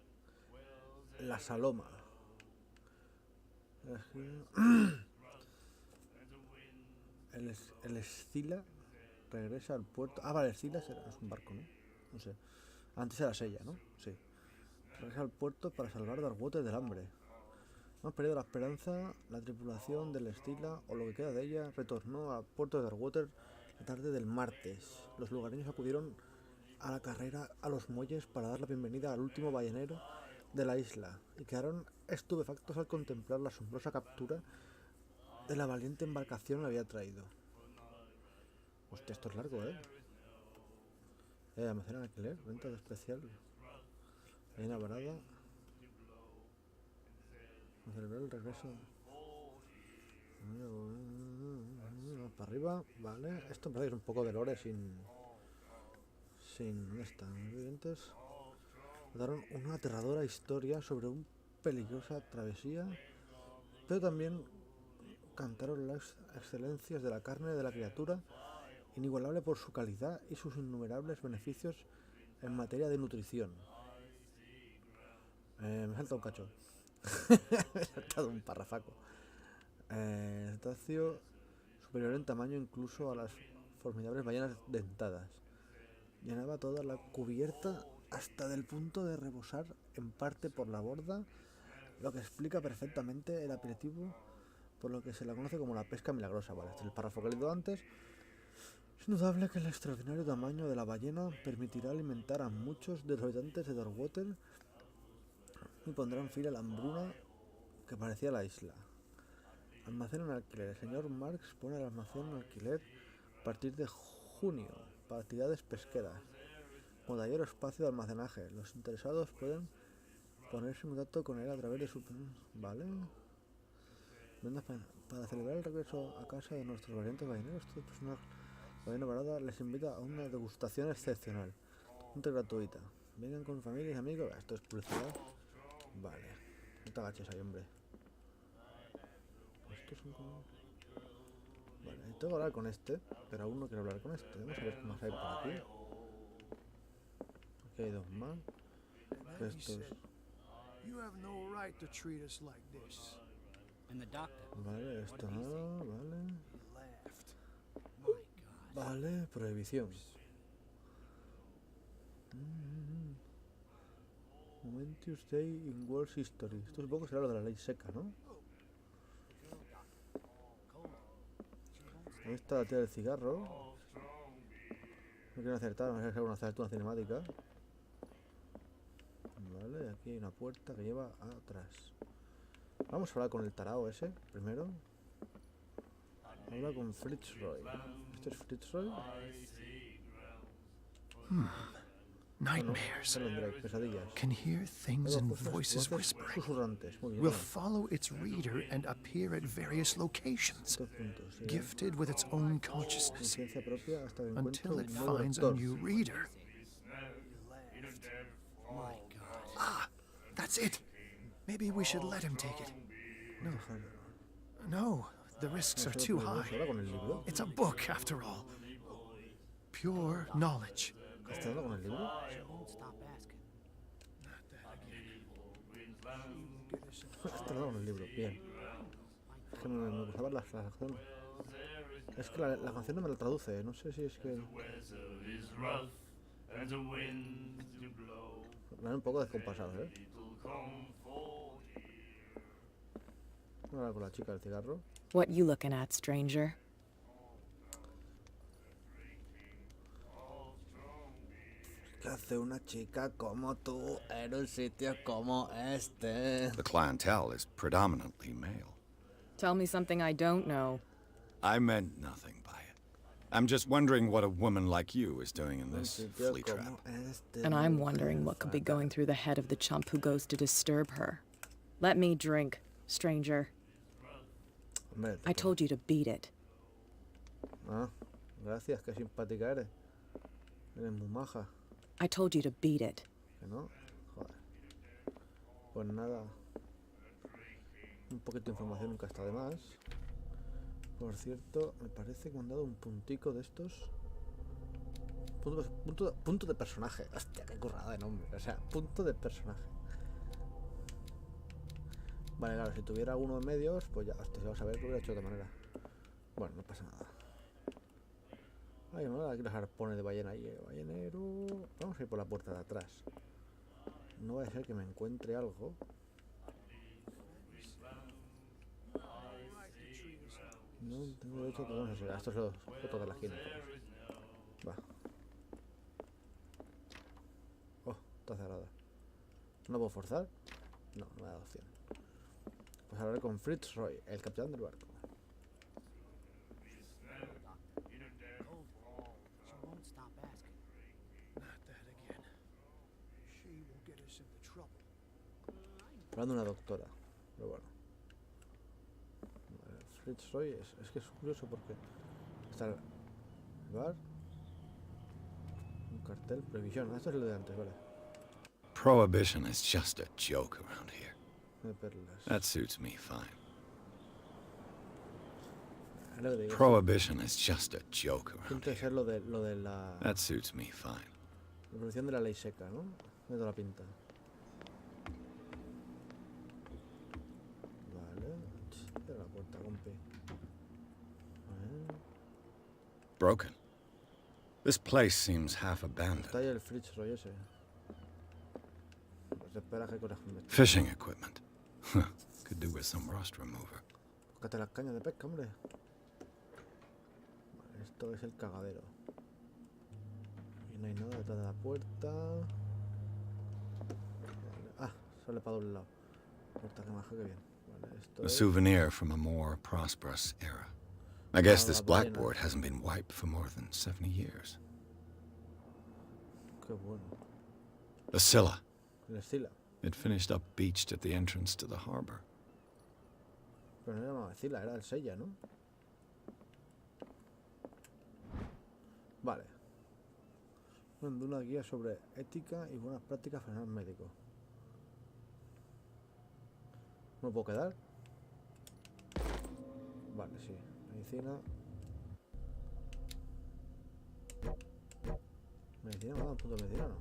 La Saloma. El Escila regresa al puerto. Ah, vale, el Escila es un barco, ¿no? No sé. Antes era Sella, ¿no? Sí. Regresa al puerto para salvar Darkwater del hambre. Hemos perdido la esperanza. La tripulación del Escila, o lo que queda de ella, retornó al puerto de Darkwater la tarde del martes. Los lugareños acudieron a la carrera a los muelles para dar la bienvenida al último ballenero de la isla y quedaron estupefactos al contemplar la asombrosa captura de la valiente embarcación que había traído. Hostia, esto es largo, almacén en alquiler, venta de especial. Hay una parada. Vamos a celebrar el regreso. Vamos para arriba, vale. Esto me parece que es un poco de lore sin... ¿Dónde están los vivientes? Contaron una aterradora historia sobre una peligrosa travesía, pero también cantaron las excelencias de la carne de la criatura, inigualable por su calidad y sus innumerables beneficios en materia de nutrición. Me falta un cacho. Me he saltado un parrafaco. Cetáceo superior en tamaño incluso a las formidables ballenas dentadas. Llenaba toda la cubierta hasta del punto de rebosar en parte por la borda, lo que explica perfectamente el aperitivo por lo que se la conoce como la pesca milagrosa. Vale, este es el párrafo que he leído antes. Es indudable que el extraordinario tamaño de la ballena permitirá alimentar a muchos de los habitantes de Darkwater y pondrán fin a la hambruna que parecía la isla. Almacén en alquiler. El señor Marx pone el almacén en alquiler a partir de junio para actividades pesqueras. Con mayor espacio de almacenaje. Los interesados pueden ponerse en contacto con él a través de su... Vale. Vendas para celebrar el regreso a casa de nuestros valientes balleneros. Todo el personal de la parada les invita a una degustación excepcional. Gratuita. Vengan con familia y amigos. Esto es publicidad. Vale. No te agaches ahí, hombre. Estos son como... Vale, tengo que hablar con este, pero aún no quiero hablar con este. Vamos a ver qué más hay por aquí. Aquí hay dos más. Estos... You have no right to treat us like this. And the doctor Vale, esto no, vale. Laughed. Vale, prohibición. Momentous Day in World History. Esto supongo que será lo de la ley seca, ¿no? Ahí está la tía del cigarro. No quiero acertar, vamos a hacer una cinemática. Vale, aquí hay una puerta que lleva atrás. Vamos a hablar con el tarao ese, primero. Habla con Fitzroy. ¿Este es Fitzroy? Nightmares. Pesadillas. Can hear things and voices whispering. Will follow its reader and appear at various locations, gifted with its own consciousness, until it finds a new reader. Ah, that's it. Maybe we should let him take it. No, the risks are too high. It's a book, after all. Pure knowledge. ¿Está hablando con el libro? Está hablando con el libro, bien. Es que me gustaban las canciones. Es que la canción no me la traduce, no sé si es que... Me dan un poco descompasados, ¿eh? Voy a hablar con la chica del cigarro. What you looking at, stranger? ¿Qué hace una chica como tú en un sitio como este? The clientele is predominantly male. Tell me something I don't know. I meant nothing by it. I'm just wondering what a woman like you is doing in this flea trap. And I'm wondering what could be going through the head of the chump who goes to disturb her. Let me drink, stranger. I told you to beat it. Ah, gracias, qué simpática eres. Eres muy maja. I told you to beat it. ¿Que no? Joder. Pues nada. Un poquito de información nunca está de más. Por cierto, me parece que me han dado un puntico de estos. Punto de personaje. Hostia, qué currada de nombre. O sea, punto de personaje. Vale, claro, si tuviera uno en medios, pues ya, hostia, vamos a ver que lo hubiera hecho de otra manera. Bueno, no pasa nada. Ay, no, aquí los arpones de ballena ahí, ballenero. Vamos a ir por la puerta de atrás. No va a ser que me encuentre algo. No tengo derecho a tocar esa sega. Esto es lo tocar la esquina. Va. Oh, está cerrada. ¿No puedo forzar? No, no me da opción. Pues hablaré con Fitzroy, el capitán del barco. Hablando de una doctora, pero bueno. Fitzroy es que es curioso porque está el bar, un cartel, previsión. Esto es lo de antes, vale. Prohibition is just a joke around here. De perlas. That suits me fine. Prohibition is just a joke around here. Ser lo de la... That suits me fine. La prohibición de la ley seca, ¿no? Me da la pinta. La puerta, compi. Broken. This place seems half abandoned. Está ahí el Fitzroy ese. Pues espera que coraje me... Fishing equipment. Could do with some rust remover. Búscate las cañas de pesca, hombre. Vale, esto es el cagadero. Y no hay nada detrás de la puerta. Vale. Ah, sale para un lado. Puerta que maja, que bien. Vale, esto a souvenir from a more prosperous era. I guess this blackboard hasn't been wiped for more than 70 years. Qué bueno. The Scylla. La Scylla. It finished up beached at the entrance to the harbor. Pero no era Scylla, era el Sella, ¿no? Vale. Una guía sobre ética y buenas prácticas para el médico. ¿No me puedo quedar? Vale, sí. Medicina. Medicina, me da un punto de medicina, ¿no?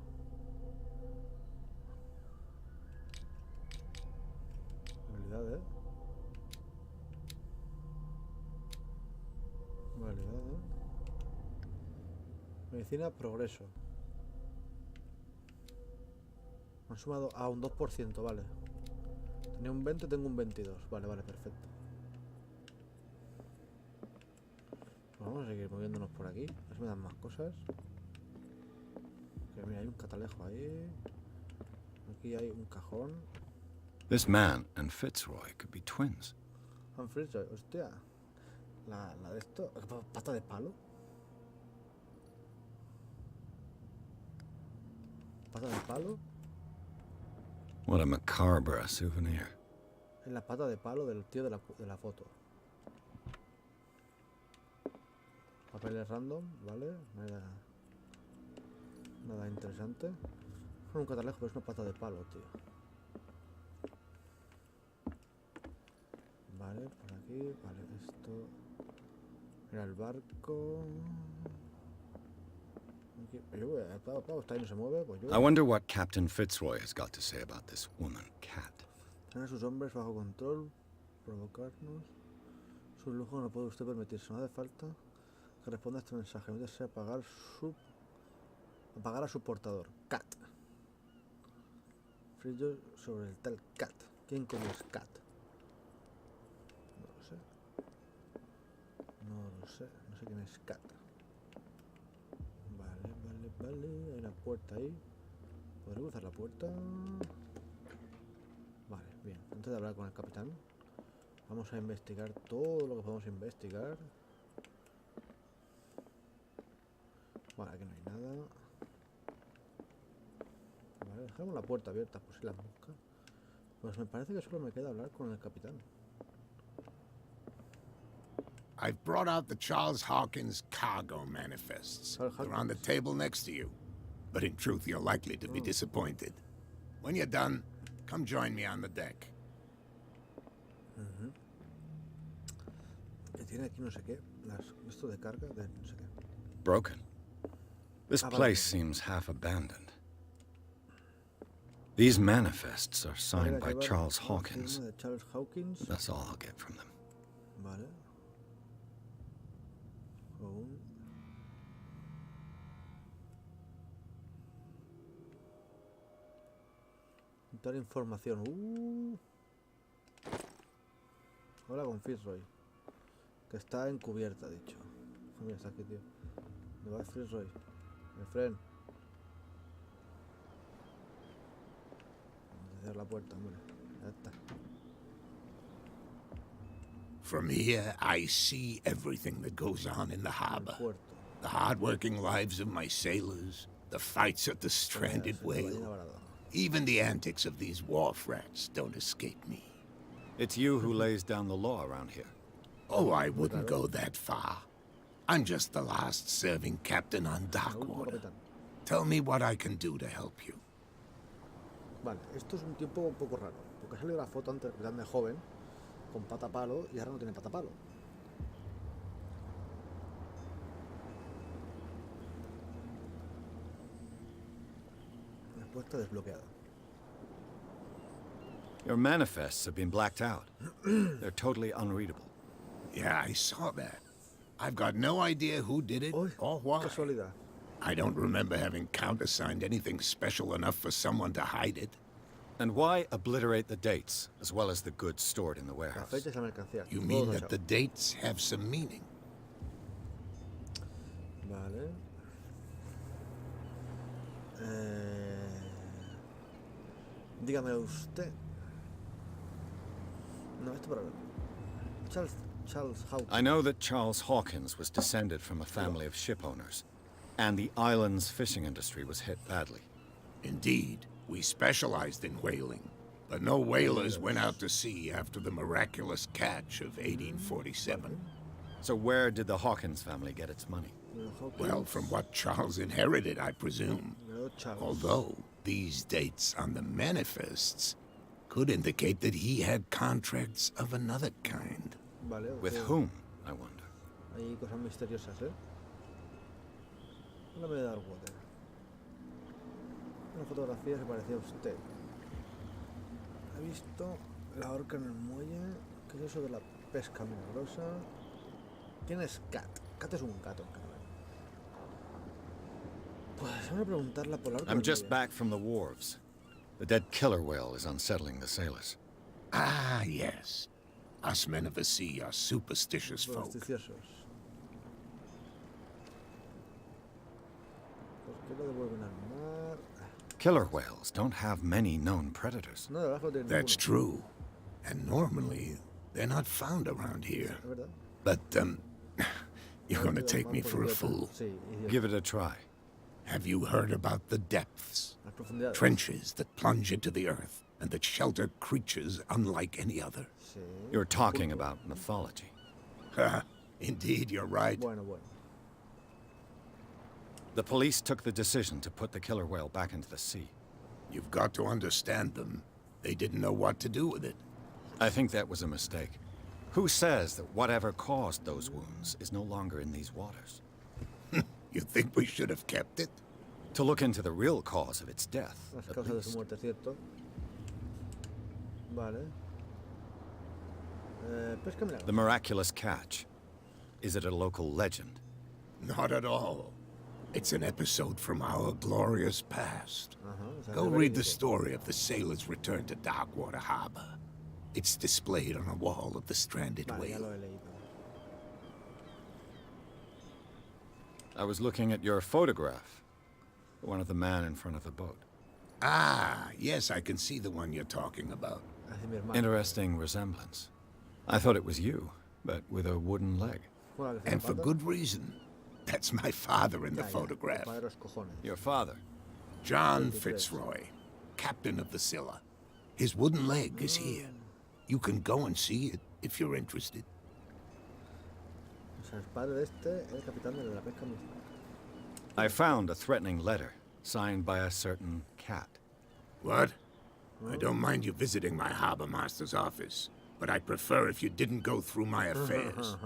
Habilidades. Habilidades. Medicina, progreso. Me han sumado a un 2%, vale. Tenía un 20, tengo un 22. Vale, vale, perfecto. Vamos a seguir moviéndonos por aquí. A ver si me dan más cosas. Que mira, hay un catalejo ahí. Aquí hay un cajón. This man and Fitzroy could be twins. And Fitzroy, hostia. La de esto. Pata de palo. Pata de palo. What a macabre souvenir. Es la pata de palo del tío de la foto. Papeles random, ¿vale? Nada interesante. Es un catalejo, pero es una pata de palo, tío. Vale, por aquí. Vale, esto. Mira el barco. Está ahí, no se mueve, pues yo. I wonder what Captain Fitzroy has got to say about this woman, Cat. Tener a sus hombres bajo control, provocarnos. Sus lujos no puede usted permitirse. No hace falta que responda a este mensaje. No desea apagar a su portador. Cat. Frillo sobre el tal Cat. ¿Quién coño es Cat? No lo sé. No sé quién es Cat. Vale. Hay una puerta ahí. ¿Podré cruzar la puerta? Vale, bien. Antes de hablar con el capitán, vamos a investigar todo lo que podemos investigar. Vale, aquí no hay nada. Vale, dejamos la puerta abierta por si la busca. Pues me parece que solo me queda hablar con el capitán. I've brought out the Charles Hawkins cargo manifests. They're on the table next to you. But in truth, you're likely to be disappointed. When you're done, come join me on the deck. Que tiene aquí no sé qué. Esto de carga de no sé qué. Broken. This place seems half abandoned. These manifests are signed by Charles Hawkins. That's all I'll get from them. Vale. Dar información. Hola con Fitzroy. Que está encubierta, dicho. Mira, está aquí, tío. ¿Dónde va Fitzroy? Mi friend. Vamos a cerrar la puerta, hombre. Ya está. From here, I see everything that goes on in the harbor. The hard-working lives of my sailors, the fights at the stranded whale. Even the antics of these wharf rats don't escape me. It's you who lays down the law around here. Oh, I wouldn't go that far. I'm just the last serving captain on Darkwater. Tell me what I can do to help you. Vale, esto es un tiempo un poco raro. Porque ha salido la foto antes de joven, con pata palo, y ahora no tiene pata palo. La puerta desbloqueada. Your manifests have been blacked out. They're totally unreadable. Yeah, I saw that. I've got no idea who did it or why. Casualidad. I don't remember having countersigned anything special enough for someone to hide it. And why obliterate the dates, as well as the goods stored in the warehouse? You mean that the dates have some meaning? Vale. Dígame usted. No, esto para ver. Charles Hawkins. I know that Charles Hawkins was descended from a family of ship owners, and the island's fishing industry was hit badly. Indeed. We specialized in whaling, but no whalers went out to sea after the miraculous catch of 1847. So where did the Hawkins family get its money? Well, from what Charles inherited, I presume. Although these dates on the manifests could indicate that he had contracts of another kind. With whom, I wonder? Hay cosas misteriosas, ¿eh? Háblame de Darkwater. Una fotografía se parecía a usted. He visto la horca en el muelle. ¿Qué es eso de la pesca milagrosa? ¿Quién es Cat? Cat es un gato, cabrón. Pues vamos a preguntarla por la horca. I'm just back from the wharves. The dead killer whale is unsettling the sailors. Ah, yes. Us men of the sea are superstitious folk. Killer whales don't have many known predators. That's true. And normally, they're not found around here. But, you're gonna take me for a fool. Give it a try. Have you heard about the depths? Trenches that plunge into the earth and that shelter creatures unlike any other. You're talking about mythology. Indeed, you're right. The police took the decision to put the killer whale back into the sea. You've got to understand them. They didn't know what to do with it. I think that was a mistake. Who says that whatever caused those wounds is no longer in these waters? You think we should have kept it? To look into the real cause of its death, at least. The miraculous catch. Is it a local legend? Not at all. It's an episode from our glorious past. Go read the story of the sailor's return to Darkwater Harbor. It's displayed on a wall of the stranded whale. I was looking at your photograph. The one of the man in front of the boat. Ah, yes, I can see the one you're talking about. Interesting resemblance. I thought it was you, but with a wooden leg. And for good reason. That's my father in the photograph. Your father? John Fitzroy, captain of the Scylla. His wooden leg is here. You can go and see it if you're interested. I found a threatening letter signed by a certain cat. What? I don't mind you visiting my harbor master's office, but I'd prefer if you didn't go through my affairs.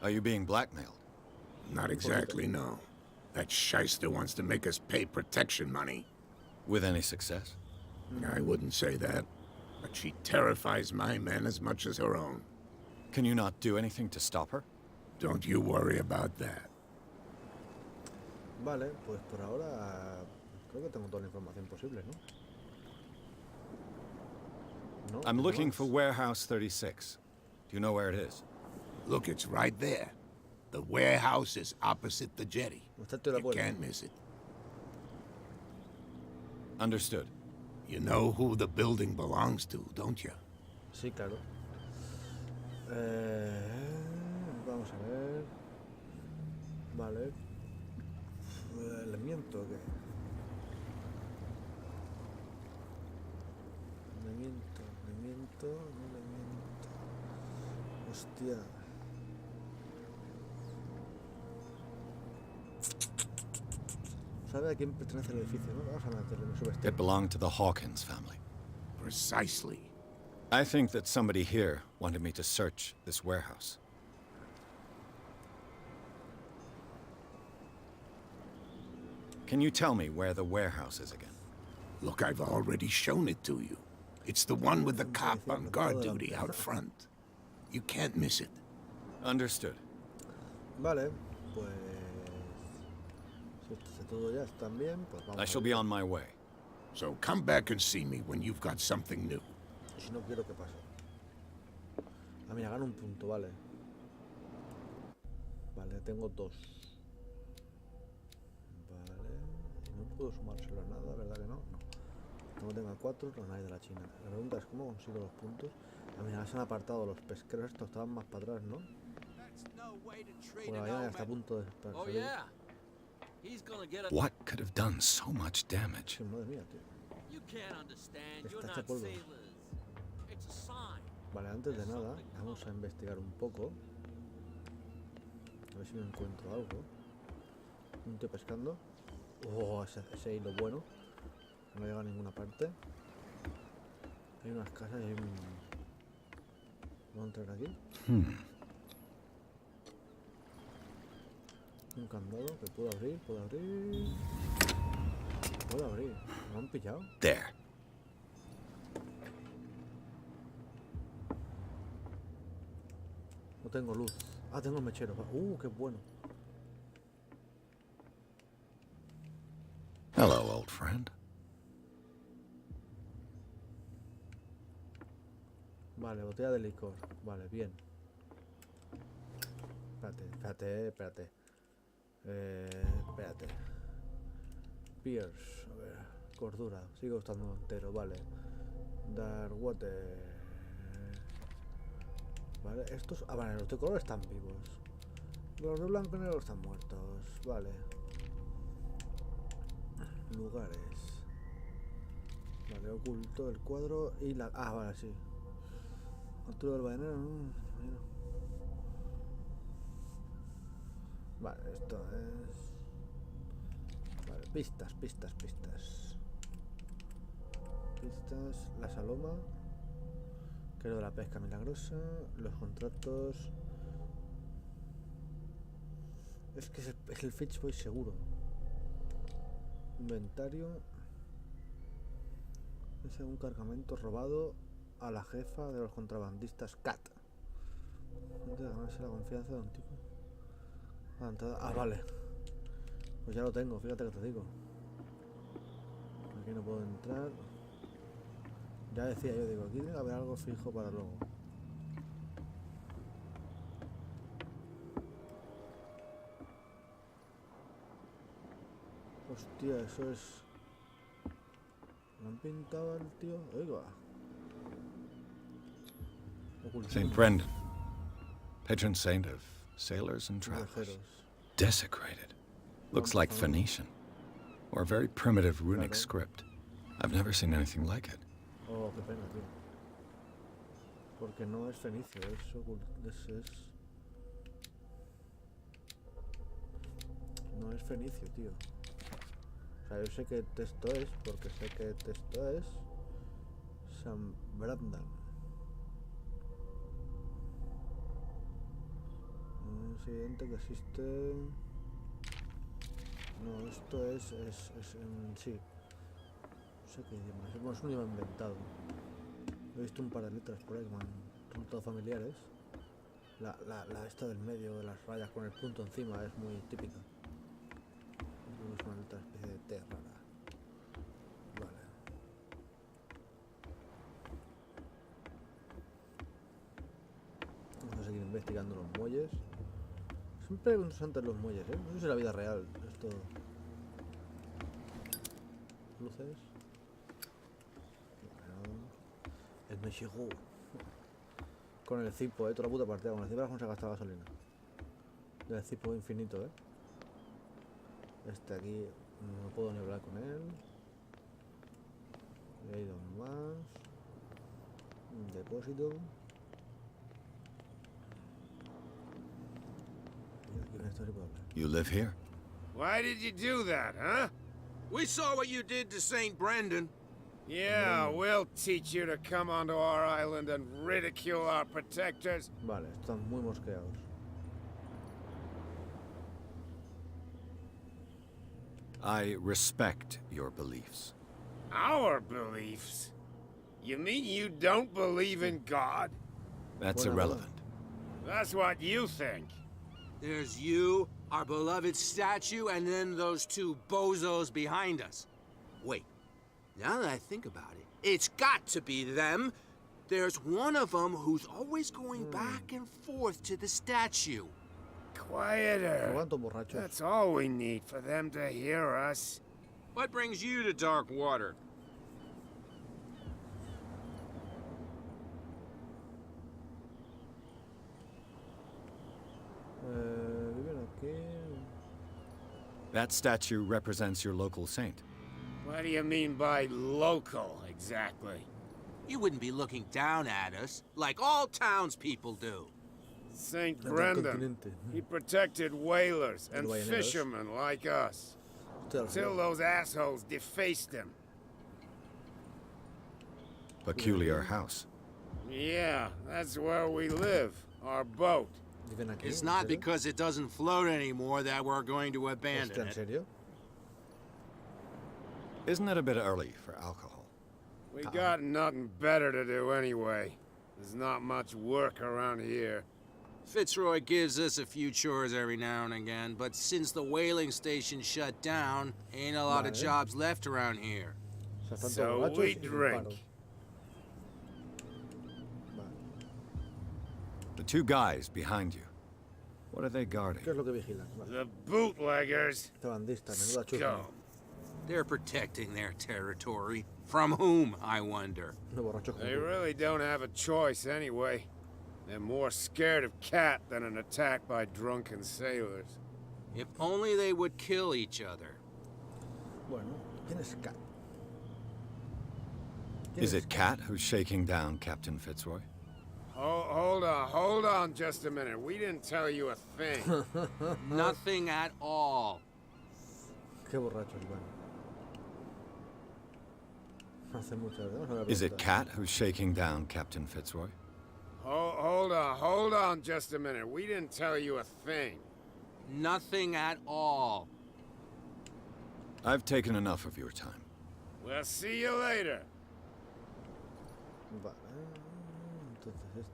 Are you being blackmailed? Not exactly, no. That shyster wants to make us pay protection money. With any success? I wouldn't say that, but she terrifies my men as much as her own. Can you not do anything to stop her? Don't you worry about that. Vale, pues por ahora creo que tengo toda la información posible, ¿no? I'm looking for Warehouse 36. Do you know where it is? Look, it's right there. The warehouse is opposite the jetty. You can't miss it. Understood. You know who the building belongs to, don't you? Sí, claro. Vamos a ver. Vale. ¿Le miento o qué? ¿Le miento? ¿Le miento? No le miento. Hostia. ¿Sabe a quién pertenece el edificio, no? Vamos a meterle en su It belonged to the Hawkins family. Precisely. I think that somebody here wanted me to search this warehouse. Can you tell me where the warehouse is again? Look, I've already shown it to you. It's the one with the cop on guard duty out front. You can't miss it. Understood. Vale, pues... Si esto todo ya están bien, pues vamos. I shall be on my way. So come back and see me when you've got something new. Si no quiero que pase. Ah, mira, gano un punto, vale. Vale, tengo 2. Vale. No puedo sumárselo a nada, ¿verdad que no? No. Como tenga 4, no hay de la China. La pregunta es cómo consigo los puntos. Ah, mira, se han apartado los pesqueros. Estos estaban más para atrás, ¿no? Bueno, ya está a punto de salir. What could have done so much damage? Sí, madre mía, tío. Está hecho polvo. Vale, antes de nada, vamos a investigar un poco. A ver si me encuentro algo. Un tío pescando. Oh, ese hilo bueno. No llega a ninguna parte. Hay unas casas y hay un... ¿Vamos a entrar aquí? Un candado que puedo abrir, puedo abrir. Puedo abrir. ¿Me han pillado? There. No tengo luz. Ah, tengo el mechero. Qué bueno. Hello, old friend. Vale, botella de licor. Vale, bien. Espérate. Espérate. Pierce, a ver. Cordura, sigo estando entero, vale. Dar water. Vale, estos. Ah, vale, los de color están vivos. Los de blanco y negro están muertos. Vale. Lugares. Vale, oculto el cuadro y la. Ah, vale, sí. Altura del ballenero. Vale, esto es. Vale, pistas. Pistas, la saloma. Creo de la pesca milagrosa. Los contratos. Es que es el Fitch Boy seguro. Inventario. Es un cargamento robado a la jefa de los contrabandistas Cat. Antes de ganarse la confianza de un tipo. Ah, vale. Pues ya lo tengo, fíjate que te digo. Aquí no puedo entrar. Ya decía yo, digo, aquí debe haber algo fijo para luego. Hostia, eso es... ¿Lo han pintado al tío? Oiga. St. Brendan, patron saint of sailors and travelers. Desecrated. Looks like Phoenician. Or a very primitive runic script. I've never seen anything like it. Oh, qué pena, tío. Porque no es fenicio, no es fenicio, tío. O sea, yo sé que texto es, porque sé que texto es San Brendan. Siguiente que existe. No, esto es en sí. No sé qué idioma es. Bueno, es un idioma inventado. He visto un par de letras por ahí que me han resultado familiares. La esta del medio de las rayas con el punto encima es muy típica. Es una letra especie de T rara. Vale. Vamos a seguir investigando los muelles. Siempre hay interesantes los muelles, ¿eh? No sé si es la vida real esto. Luces. El Mexico. Con el cipo, toda la puta partida. Con el cipo vamos a gastar gasolina. El cipo infinito, Este aquí no puedo ni hablar con él. Y hay dos más. Un depósito. You live here? Why did you do that, huh? We saw what you did to St. Brendan. Yeah, we'll teach you to come onto our island and ridicule our protectors. Vale, están muy mosqueados. I respect your beliefs. Our beliefs? You mean you don't believe in God? That's irrelevant. That's what you think. There's you, our beloved statue, and then those two bozos behind us. Wait, now that I think about it, it's got to be them. There's one of them who's always going back and forth to the statue. Quieter. That's all we need for them to hear us. What brings you to dark water? That statue represents your local saint. What do you mean by local, exactly? You wouldn't be looking down at us, like all townspeople do. St. Brendan. He protected whalers and fishermen like us. Till those assholes defaced him. Peculiar house. Yeah, that's where we live. Our boat. It's not because it doesn't float anymore that we're going to abandon it. Isn't it a bit early for alcohol? We got nothing better to do anyway. There's not much work around here. Fitzroy gives us a few chores every now and again, but since the whaling station shut down, ain't a lot of jobs left around here. So we drink. 2 guys behind you. What are they guarding? ¿Qué es lo que vigilan? Vale. The bootleggers. Scum. They're protecting their territory. From whom, I wonder? They really don't have a choice anyway. They're more scared of Cat than an attack by drunken sailors. If only they would kill each other. Bueno, ¿quién es Cat? Is it Cat who's shaking down Captain Fitzroy? Hold on just a minute. We didn't tell you a thing. Nothing at all. Qué borracho el bueno. Hace mucho. Is it Cat who's shaking down Captain Fitzroy? Hold on just a minute. We didn't tell you a thing. Nothing at all. I've taken enough of your time. We'll see you later. Vale. Entonces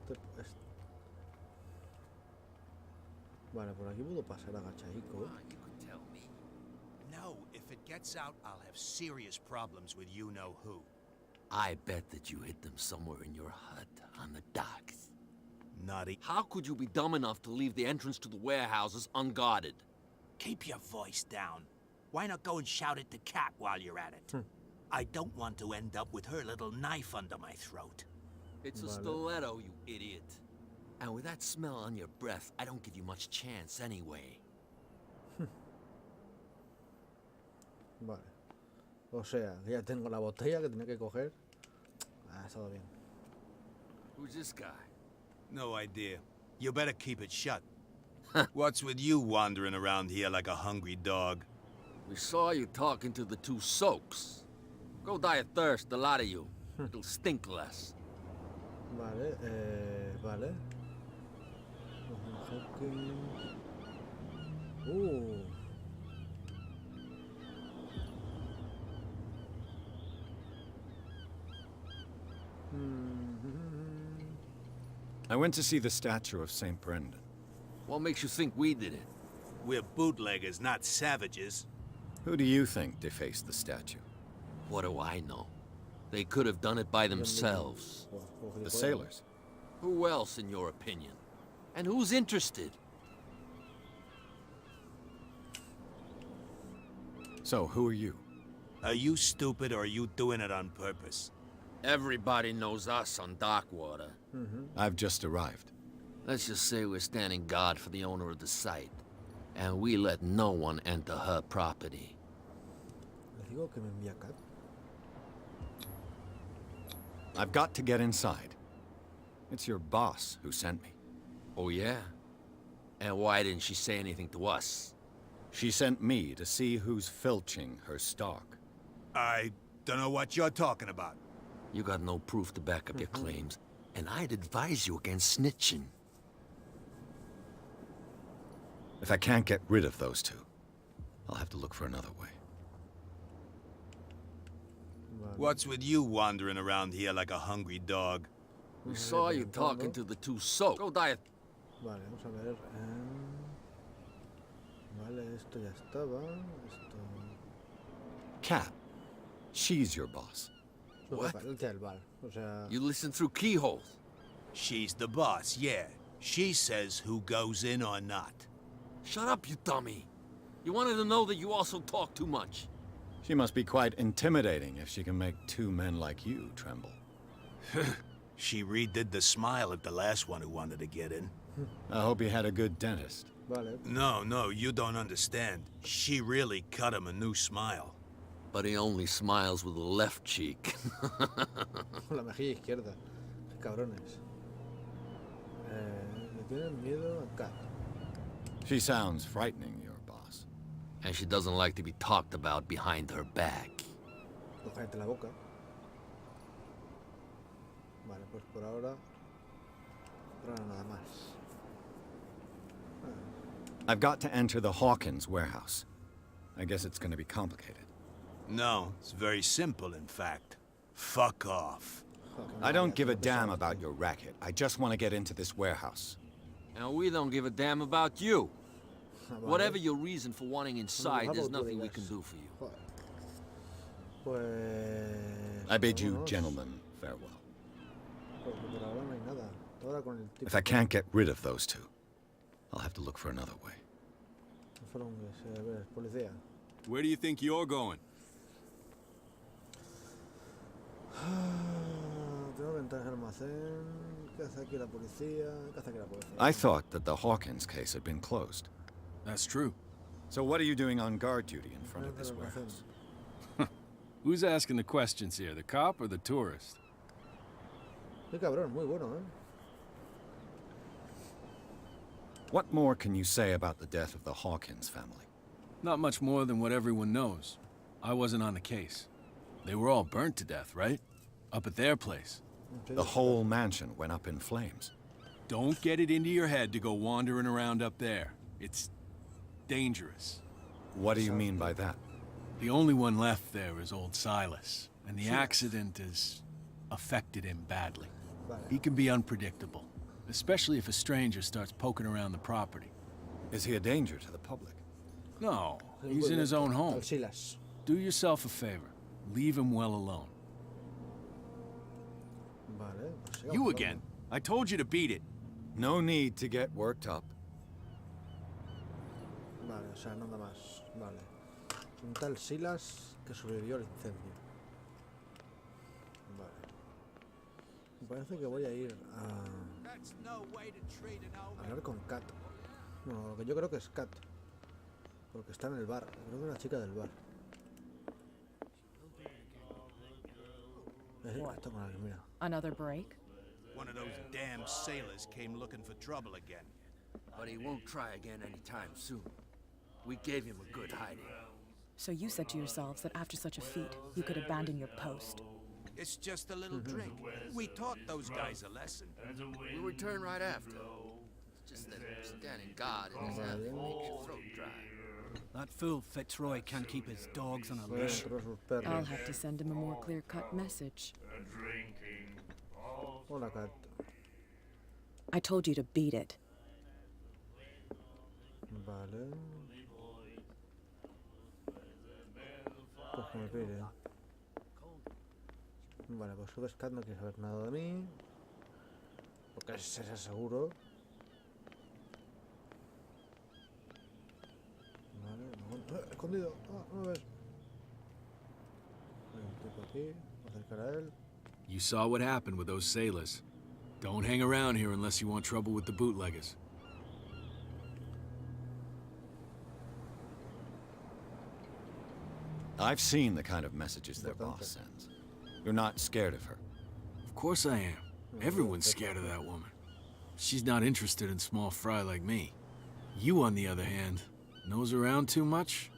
Vale, por aquí puedo pasar agachadico. No, if it gets out, I'll have serious problems with you-know-who. I bet that you hid them somewhere in your hut on the docks. Naughty. How could you be dumb enough to leave the entrance to the warehouses unguarded? Keep your voice down. Why not go and shout at the cat while you're at it? I don't want to end up with her little knife under my throat. It's a stiletto, you idiot. And with that smell on your breath, I don't give you much chance anyway. Vale. O sea, ya tengo la botella que tenía que coger. Ha estado bien. Who's this guy? No idea. You better keep it shut. What's with you wandering around here like a hungry dog? We saw you talking to the 2 soaks. Go die of thirst, the lot of you. It'll stink less. Vale, vale. I went to see the statue of St. Brendan. What makes you think we did it? We're bootleggers, not savages. Who do you think defaced the statue? What do I know? They could have done it by themselves. The sailors. Who else, in your opinion? And who's interested? So, who are you? Are you stupid or are you doing it on purpose? Everybody knows us on Darkwater. I've just arrived. Let's just say we're standing guard for the owner of the site. And we let no one enter her property. I've got to get inside. It's your boss who sent me. Oh, yeah? And why didn't she say anything to us? She sent me to see who's filching her stock. I don't know what you're talking about. You got no proof to back up your claims, and I'd advise you against snitching. If I can't get rid of those 2, I'll have to look for another way. What's with you wandering around here like a hungry dog? We saw you talking to the 2 soaks. Go die. Vale, vamos a ver. Vale, esto ya estaba. Esto... Cat. She's your boss. What? O sea... You listen through keyholes. She's the boss, yeah. She says who goes in or not. Shut up, you dummy. You wanted to know that you also talk too much. She must be quite intimidating if she can make 2 men like you tremble. She redid the smile at the last one who wanted to get in. I hope he had a good dentist. Vale. No, you don't understand. She really cut him a new smile. But he only smiles with the left cheek. La mejilla izquierda. Qué cabrones. Le tienen miedo a Cat. She sounds frightening, your boss. And she doesn't like to be talked about behind her back. Cállate la boca. Vale, pues por ahora nada más. I've got to enter the Hawkins warehouse. I guess it's going to be complicated. No, it's very simple, in fact. Fuck off. I don't give a damn about your racket. I just want to get into this warehouse. And we don't give a damn about you. Whatever your reason for wanting inside, there's nothing we can do for you. I bid you, gentlemen, farewell. Ahora con el tipo. If I can't get rid of those two, I'll have to look for another way. Fueron a ver, policía. Where do you think you're going? Tengo que entrar al almacén. ¿Qué hace aquí la policía? ¿Qué hace aquí la policía? I thought that the Hawkins case had been closed. That's true. So what are you doing on guard duty in front of this warehouse? Who's asking the questions here, the cop or the tourist? Qué cabrón, muy bueno, ¿eh? What more can you say about the death of the Hawkins family? Not much more than what everyone knows. I wasn't on the case. They were all burnt to death, right? Up at their place. The whole mansion went up in flames. Don't get it into your head to go wandering around up there. It's dangerous. What do you mean by that? The only one left there is old Silas, and the accident has affected him badly. He can be unpredictable, especially if a stranger starts poking around the property. Is he a danger to the public? No, he's in his own home. Do yourself a favor. Leave him well alone. You again. I told you to beat it. No need to get worked up. Vale, o sea, nada más. Vale. Un tal Silas que sobrevivió al incendio. Vale. Me parece que voy a ir a hablar con Kat. Bueno, lo que yo creo que es Kat. Porque está en el bar. Creo que es la chica del bar. Esto con alguien, mira. Another break? One of those damn sailors came looking for trouble again. But he won't try again anytime soon. We gave him a good hiding. So you said to yourselves that after such a feat, you could abandon your post. It's just a little drink. We taught those guys a lesson. We'll return right after. It's just that standing guard in his alley makes your throat dry. That fool Fitzroy can't keep his dogs on a leash. I'll have to send him a more clear-cut message. Hola, Kat. I told you to beat it. Vale. Pues que me pide. Vale, pues subes Kat, no quiere saber nada de mí. Porque es seguro. Vale, escondido. Ah, no me ves. Hay un tipo aquí. Voy a acercar a él. You saw what happened with those sailors. Don't hang around here unless you want trouble with the bootleggers. I've seen the kind of messages their boss sends. You're not scared of her. Of course I am. Everyone's scared of that woman. She's not interested in small fry like me. You, on the other hand, nose around too much,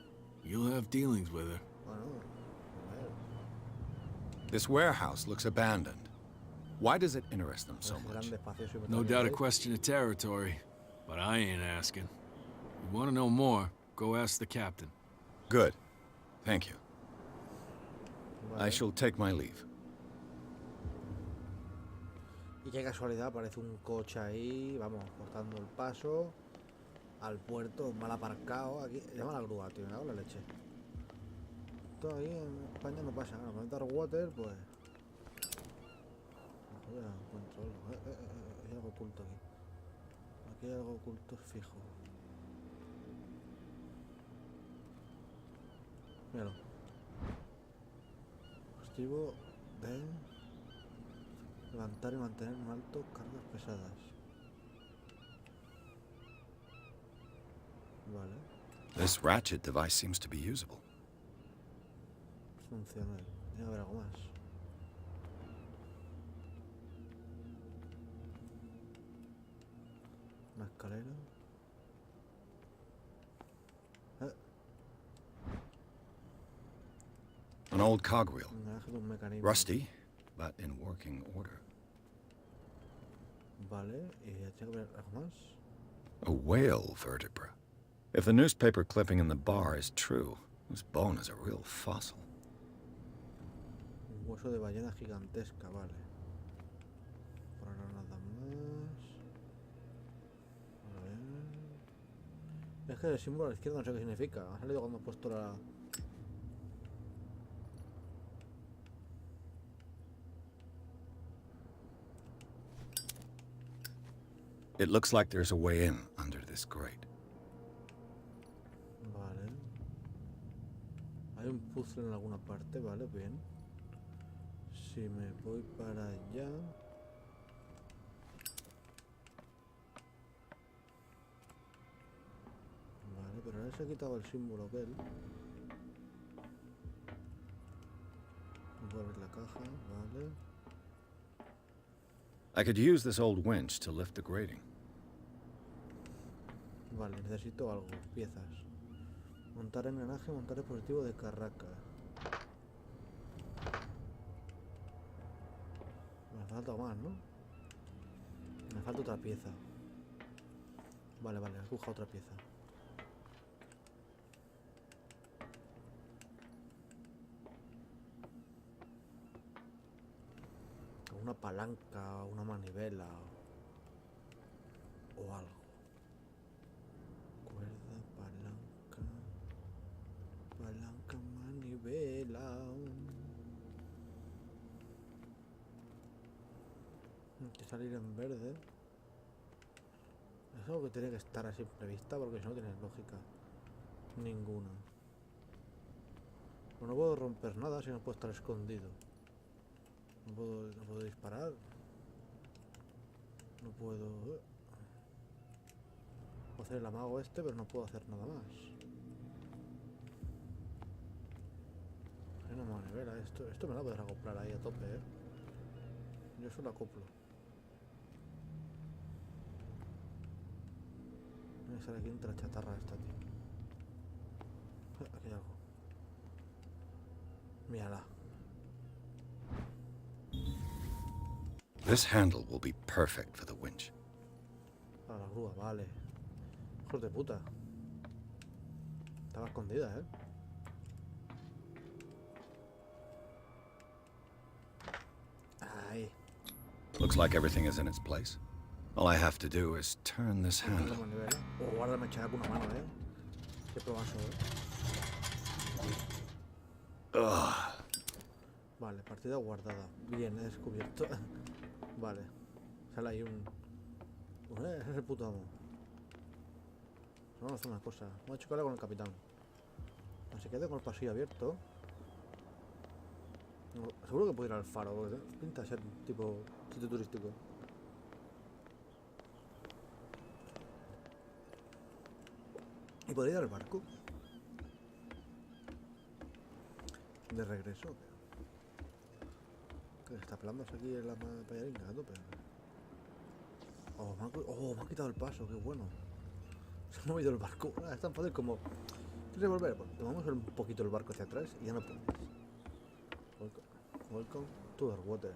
you'll have dealings with her. This warehouse looks abandoned. Why does it interest them so much? No doubt a question of territory, but I ain't asking. You want to know more, go ask the captain. Good. Thank you. I shall take my leave. Y qué casualidad, aparece un coche ahí, vamos, cortando el paso al puerto, mal aparcado. Aquí, llama a la grúa, tío, me cago en la leche. Esto ahí en España no pasa, no, con water, pues. Ya encuentro algo. Hay algo oculto aquí. Aquí hay algo oculto fijo. Míralo. Objetivo de levantar y mantener en alto cargas pesadas. Vale. This ratchet device seems to be usable. Funcional. Tiene que haber algo más. Una escalera. An old cogwheel. Rusty, but in working order. Vale, y tiene que haber algo más. A whale vertebra. If the newspaper clipping in the bar is true, this bone is a real fossil. Un hueso de ballena gigantesca, vale. Para nada más. A ver. Es que el símbolo a la izquierda no sé qué significa. Ha salido cuando he puesto la... It looks like there's a way in under this grate. Vale. Hay un puzzle en alguna parte, vale, bien. Si me voy para allá... Vale, pero ahora se ha quitado el símbolo aquel. Voy a abrir la caja, vale. I could use this old winch to lift the grating. Vale, necesito algo, piezas. Montar engranaje, montar dispositivo de carraca. Me falta más, ¿no? Me falta otra pieza. Vale, vale, has buscado otra pieza. Una palanca, una manivela o algo. Cuerda, palanca, manivela. Hay que salir en verde. Es algo que tiene que estar a simple vista porque si no tiene lógica ninguna. No puedo romper nada si no puedo estar escondido. No puedo disparar. No puedo... Puedo hacer el amago este, pero no puedo hacer nada más. Hay una manivela. Esto me la podrás acoplar ahí a tope, ¿eh? Yo eso lo acoplo. Voy a estar aquí entre la chatarra esta, tío. Aquí hay algo. Mírala. This handle will be perfect for the winch. Para la grúa, vale. Hijos de puta. Estaba escondida, ¿eh? Ahí. Looks like everything is in its place. All I have to do is turn this handle. Oh, guarda, me echará con una mano, ¿eh? Qué probazo, ¿eh? Ugh. Vale, partida guardada. Bien, he descubierto. Vale. Sale ahí un... es el puto amo. Vamos a hacer una cosa. Vamos a chocarle con el capitán. Así que con el pasillo abierto. No, seguro que puedo ir al faro, porque pinta ser tipo sitio turístico. ¿Y podría ir al barco? De regreso. ¿Qué está planos aquí en la payaringa? Pero... me han quitado el paso, qué bueno. Se ha movido el barco. Es tan fácil como... ¿Quieres volver? Pues tomamos un poquito el barco hacia atrás y ya no puedes. Welcome to the water.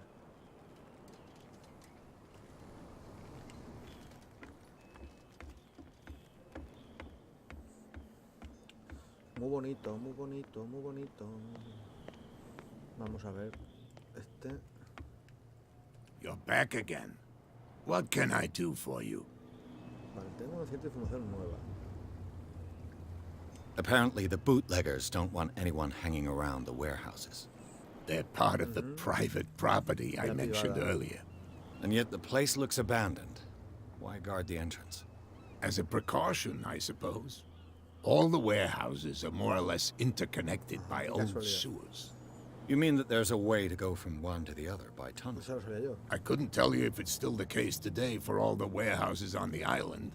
Muy bonito, muy bonito, muy bonito. Vamos a ver. You're back again. What can I do for you? Vale, tengo una cierta información nueva. Apparently the bootleggers don't want anyone hanging around the warehouses. They're part of the private property I mentioned earlier. And yet the place looks abandoned. Why guard the entrance? As a precaution, I suppose. All the warehouses are more or less interconnected by old sewers. You mean that there's a way to go from one to the other by tunnel? I couldn't tell you if it's still the case today for all the warehouses on the island,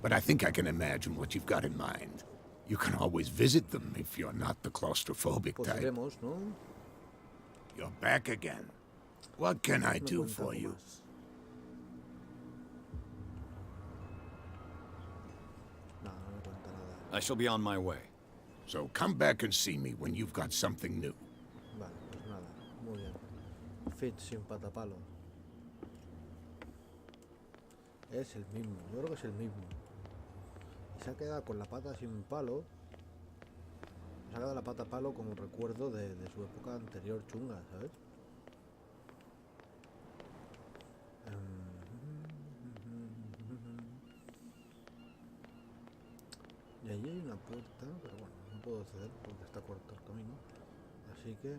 but I think I can imagine what you've got in mind. You can always visit them if you're not the claustrophobic type. ¿No? You're back again. What can I do for you? I shall be on my way. So come back and see me when you've got something new. Vale, pues nada. Muy bien. Fit sin patapalo. Es el mismo. Yo creo que es el mismo. Y se ha quedado con la pata sin palo. Se ha quedado la pata palo como recuerdo de su época anterior chunga, ¿sabes? Y allí hay una puerta, pero bueno, no puedo acceder porque está corto el camino. Así que...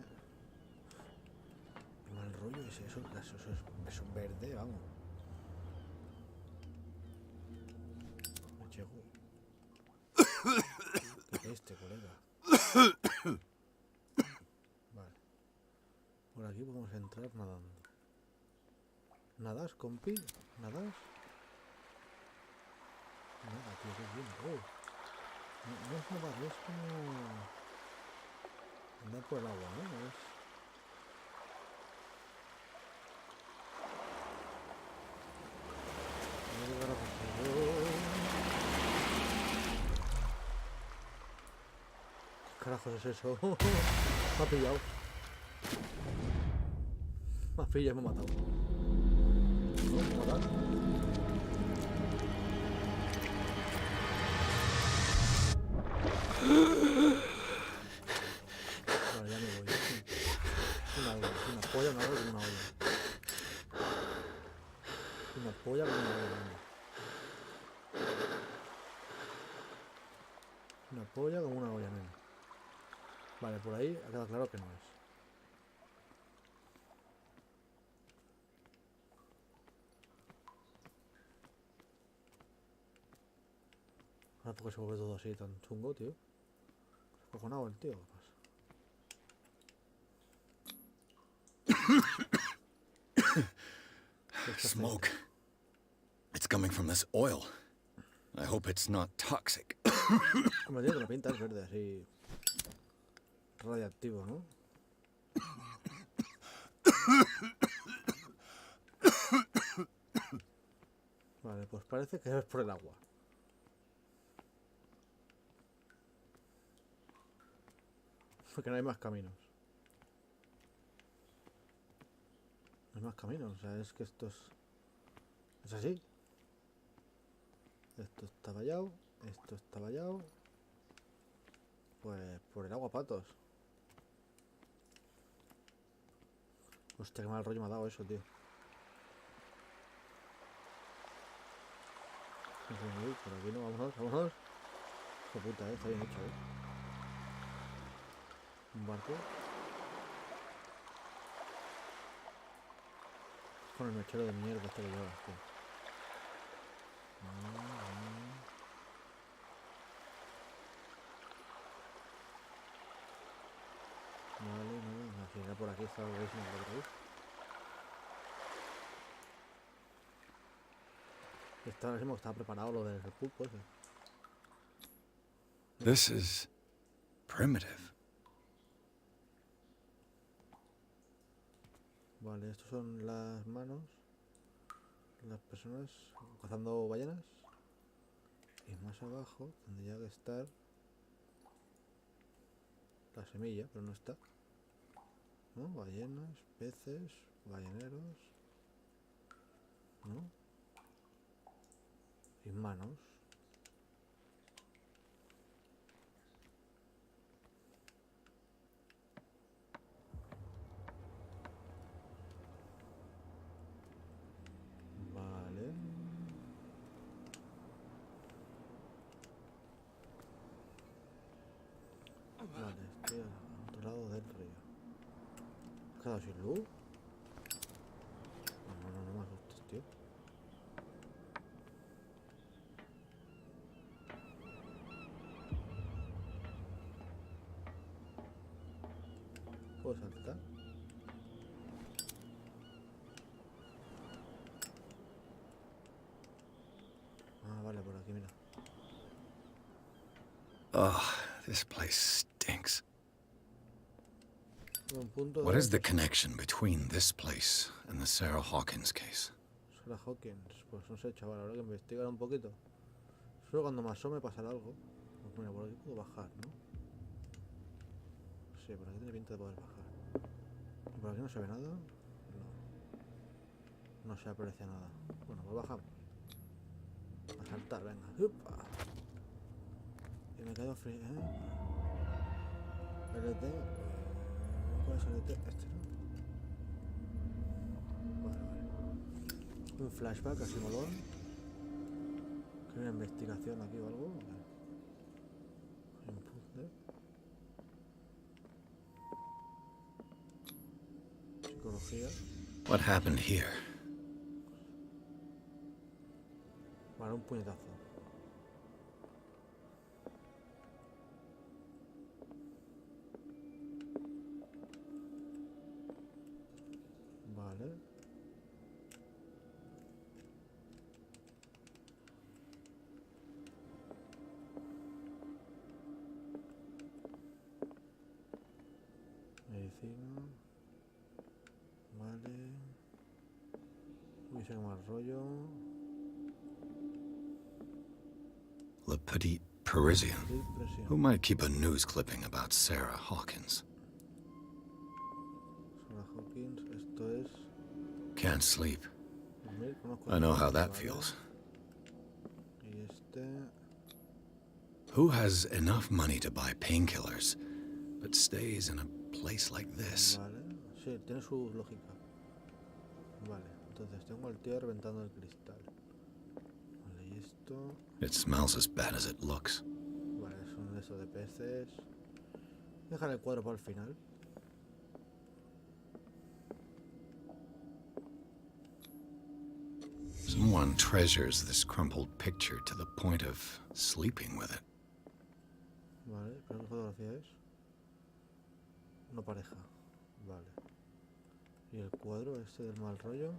Qué mal rollo es eso, eso es verde, vamos. Vale. Por aquí podemos entrar nadando. ¿Nadas, compi? ¿Nadas? Nada, tío, qué bien. Oh. No es nadar, es como... andar por el agua, ¿no? Es... ¿Qué carajos es eso? Me ha pillado. Me ha pillado y me ha matado. ¿No? ¿Me ha matado? Vale, ya me voy. Una polla, una olla, una olla. Una polla con una olla. Una polla con una olla, nena. Vale, por ahí ha quedado claro que no es. Ahora porque se vuelve todo así tan chungo, tío. Cojonado el tío, ¿qué pasa? Smoke. It's coming from this oil. I hope it's not toxic. Hombre, tío, que la pinta es verde, así... radiactivo, ¿no? Vale, pues parece que es por el agua. Porque no hay más caminos. No hay más caminos, o sea, es que esto es... es así. Esto está vallado, esto está vallado. Pues por el agua, patos. Hostia, qué mal rollo me ha dado eso, tío. Uy, por aquí no, vámonos, vámonos. Hijo puta, está bien hecho, Un barco. Con el mechero de mierda este que llevas, tío. Vale, no, si era por aquí, estaba buenísimo por ahí. Ahora mismo estaba preparado lo del pulpo ese. This is primitive. Vale, estos son las manos. Las personas cazando ballenas. Y más abajo tendría que estar la semilla, pero no está. ¿No? Ballenas, peces, balleneros. ¿No? Y manos. Vale. Vale, estoy al otro lado del río. ¿Has quedado sin luz? No me asustes, tío. ¿Puedo saltar? Ah, vale, por aquí, mira. Ugh, this place stinks. What is the connection between this place and the Sarah Hawkins case? Sarah Hawkins, pues no sé, chaval, habrá que investigar un poquito. Solo cuando me asome pasará algo. Pues mira, por aquí puedo bajar, ¿no? Sí, por aquí tiene pinta de poder bajar. ¿Y por aquí no se ve nada? No. No se aprecia nada. Bueno, pues bajamos. A saltar, venga. ¡Upa! Y me quedo frío, ¿eh? LT. ¿Cuál es el LT? Este, ¿no? Vale. Un flashback así molón. ¿Qué una investigación aquí o algo? Un puzzle. Psicología. What happened here? Vale, un puñetazo. mal rollo. Le Petit Parisien. Who might keep a news clipping about Sarah Hawkins? Sarah Hawkins, esto es... Can't sleep. I know how that feels. Y este... Who has enough money to buy painkillers, but stays in a place like this? Vale, sí, tiene su lógica. Vale, entonces tengo al tío reventando el cristal. Vale, y esto... It smells as bad as it looks. Vale, es un eso de peces. Dejar el cuadro para el final. Someone treasures this crumpled picture to the point of sleeping with it. Vale, pero la fotografía es una pareja. Vale. Y el cuadro este del mal rollo.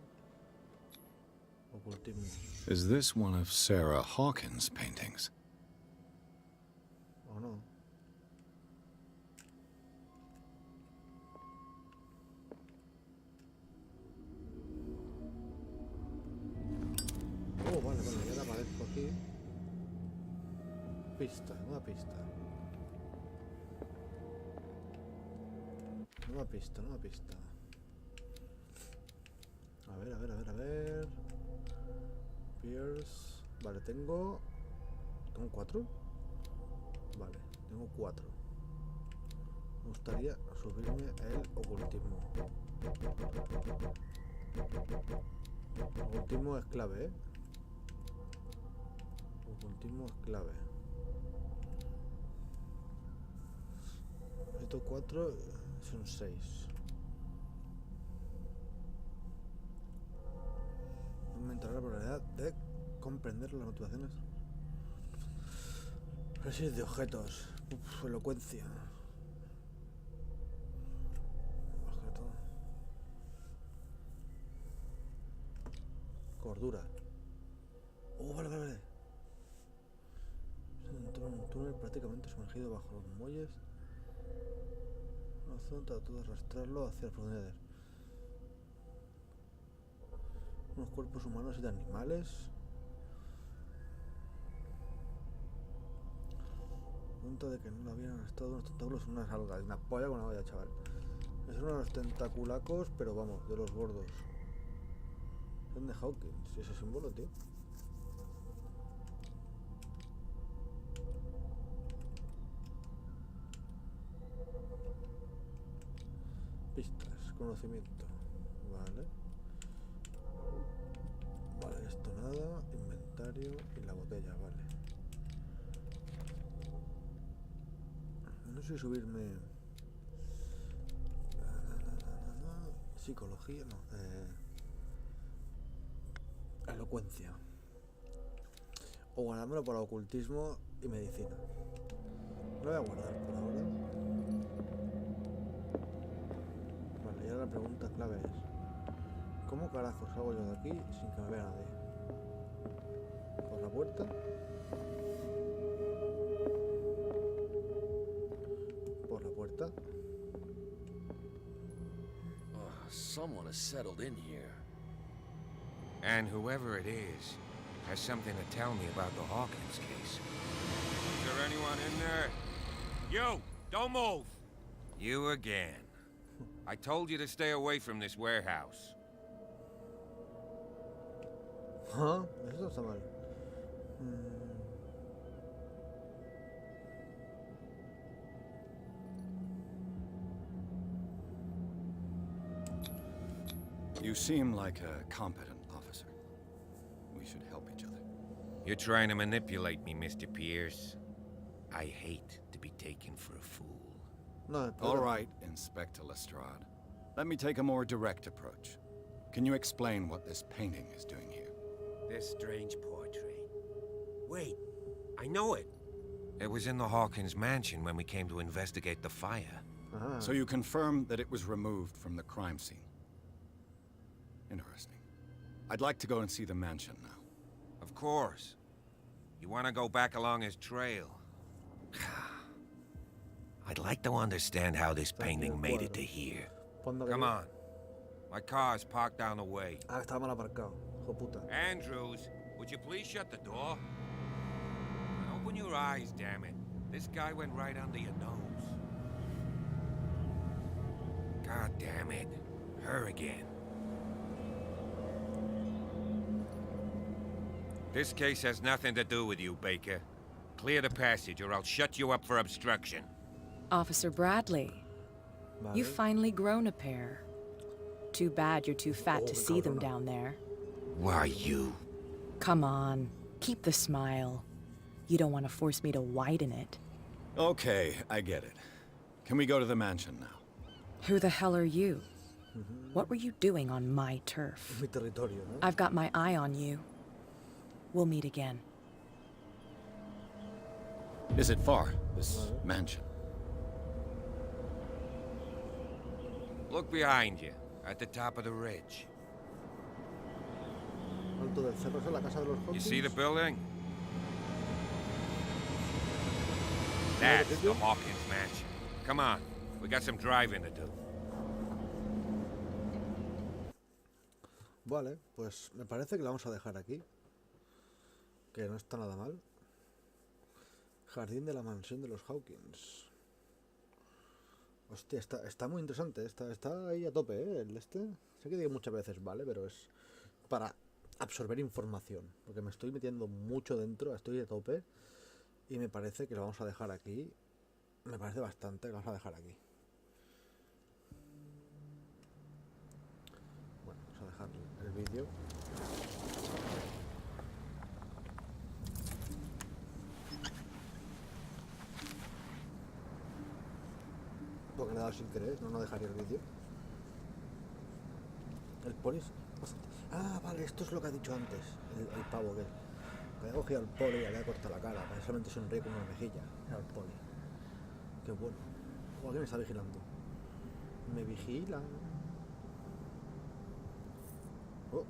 Ocultismo. Is this one of Sarah Hawkins' paintings? ¿O no? Oh, vale, vale, ya la aparezco aquí. Pista, nueva pista. Nueva pista, nueva pista. A ver, a ver, a ver, a ver. Pierce. Vale, tengo... ¿Tengo 4? Vale, tengo 4. Me gustaría subirme el ocultismo. Ocultismo es clave, ¿eh? Ocultismo es clave. Estos 4 son 6. Aumentará la probabilidad de comprender las motivaciones. Análisis de objetos. Uf, elocuencia. Objeto. Cordura. Oh, vale, vale, vale. Se entró en un túnel prácticamente sumergido bajo los muelles. Una zona trató de arrastrarlo hacia las profundidades. Unos cuerpos humanos y de animales. Punto de que no habían estado unos tentáculos en unas algas. Una polla con una olla, chaval. Es uno de los tentaculacos, pero vamos, de los gordos. Son de Hawkins, ese símbolo, tío. Pistas, conocimiento. Vale. Vale, esto nada. Inventario y la botella, vale. No sé subirme. Psicología, no. Elocuencia. O ganármelo para ocultismo y medicina. Lo voy a guardar por ahora. Vale, y ahora la pregunta clave es: ¿cómo carajos salgo yo de aquí sin que me vea nadie? ¿Por la puerta? ¿Por la puerta? Someone has settled in here. And whoever it is has something to tell me about the Hawkins case. Is there anyone in there? You! Don't move! You again. I told you to stay away from this warehouse. ¿Ah? Eso está mal. You seem like a competent officer. We should help each other. You're trying to manipulate me, Mr. Pierce. I hate to be taken for a fool. No, all right, Inspector Lestrade. Let me take a more direct approach. Can you explain what this painting is doing here? This strange portrait. Wait, I know it. It was in the Hawkins mansion when we came to investigate the fire. So you confirm that it was removed from the crime scene? Interesting. I'd like to go and see the mansion now. Of course. You want to go back along his trail? I'd like to understand how this painting made it to here. Come on. My car's parked down the way. Ah, estaba mal aparcado. Hijo puta. Andrews, would you please shut the door? And open your eyes, damn it. This guy went right under your nose. God damn it. Her again. This case has nothing to do with you, Baker. Clear the passage or I'll shut you up for obstruction. Officer Bradley, Vale. you've finally grown a pair. Too bad you're too fat to see them down there. Why you? Come on, keep the smile. You don't want to force me to widen it. Okay, I get it. Can we go to the mansion now? Who the hell are you? What were you doing on my turf? Mi territorio, ¿no? I've got my eye on you. We'll meet again. Is it far, this mansion? Look behind you, at the top of the ridge. Alto del cerro, ¿es la casa de los You Hawkins? see the building? That's the Hawkins mansion. Come on, we got some driving to do. Vale, pues me parece que la vamos a dejar aquí. Que no está nada mal. Jardín de la mansión de los Hawkins. Hostia, está muy interesante. Está ahí a tope, ¿eh? El este. Sé que digo muchas veces, vale, pero es para absorber información. Porque me estoy metiendo mucho dentro, estoy a tope. Y me parece que lo vamos a dejar aquí. Me parece bastante que lo vamos a dejar aquí. Bueno, vamos a dejar el vídeo. Porque le he dado sin querer, no dejaría el vídeo. El poli. Ah, vale, esto es lo que ha dicho antes. El pavo que había cogido al poli y le había cortado la cara. Que solamente sonríe con una mejilla. Era el poli. Qué bueno. O alguien me está vigilando. Me vigila. Oh.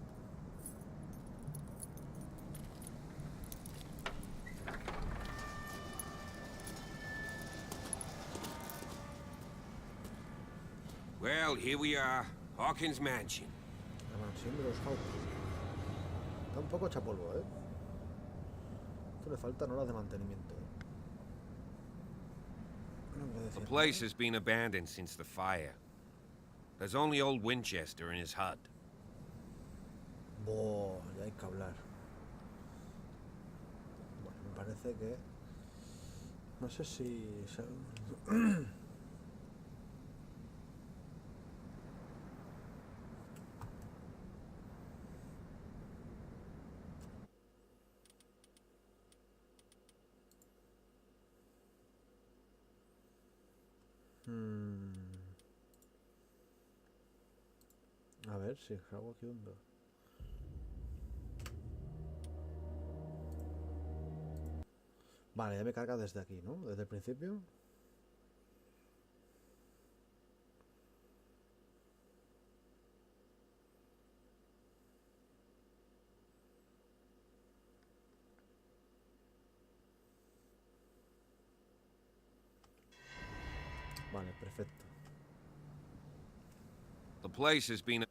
Well, here we are. Hawkins Mansion. La mansión de los Hawkins. Está un poco chapolvo, ¿eh? Esto le faltan horas de mantenimiento, ¿eh? No me The decía. place has been abandoned since the fire. There's only old Winchester in his hut. Boh, ya hay que hablar. Bueno, me parece que... No sé si... A ver si hago aquí un... Vale, ya me carga desde aquí, ¿no? Desde el principio. Vale, perfecto. The place has been...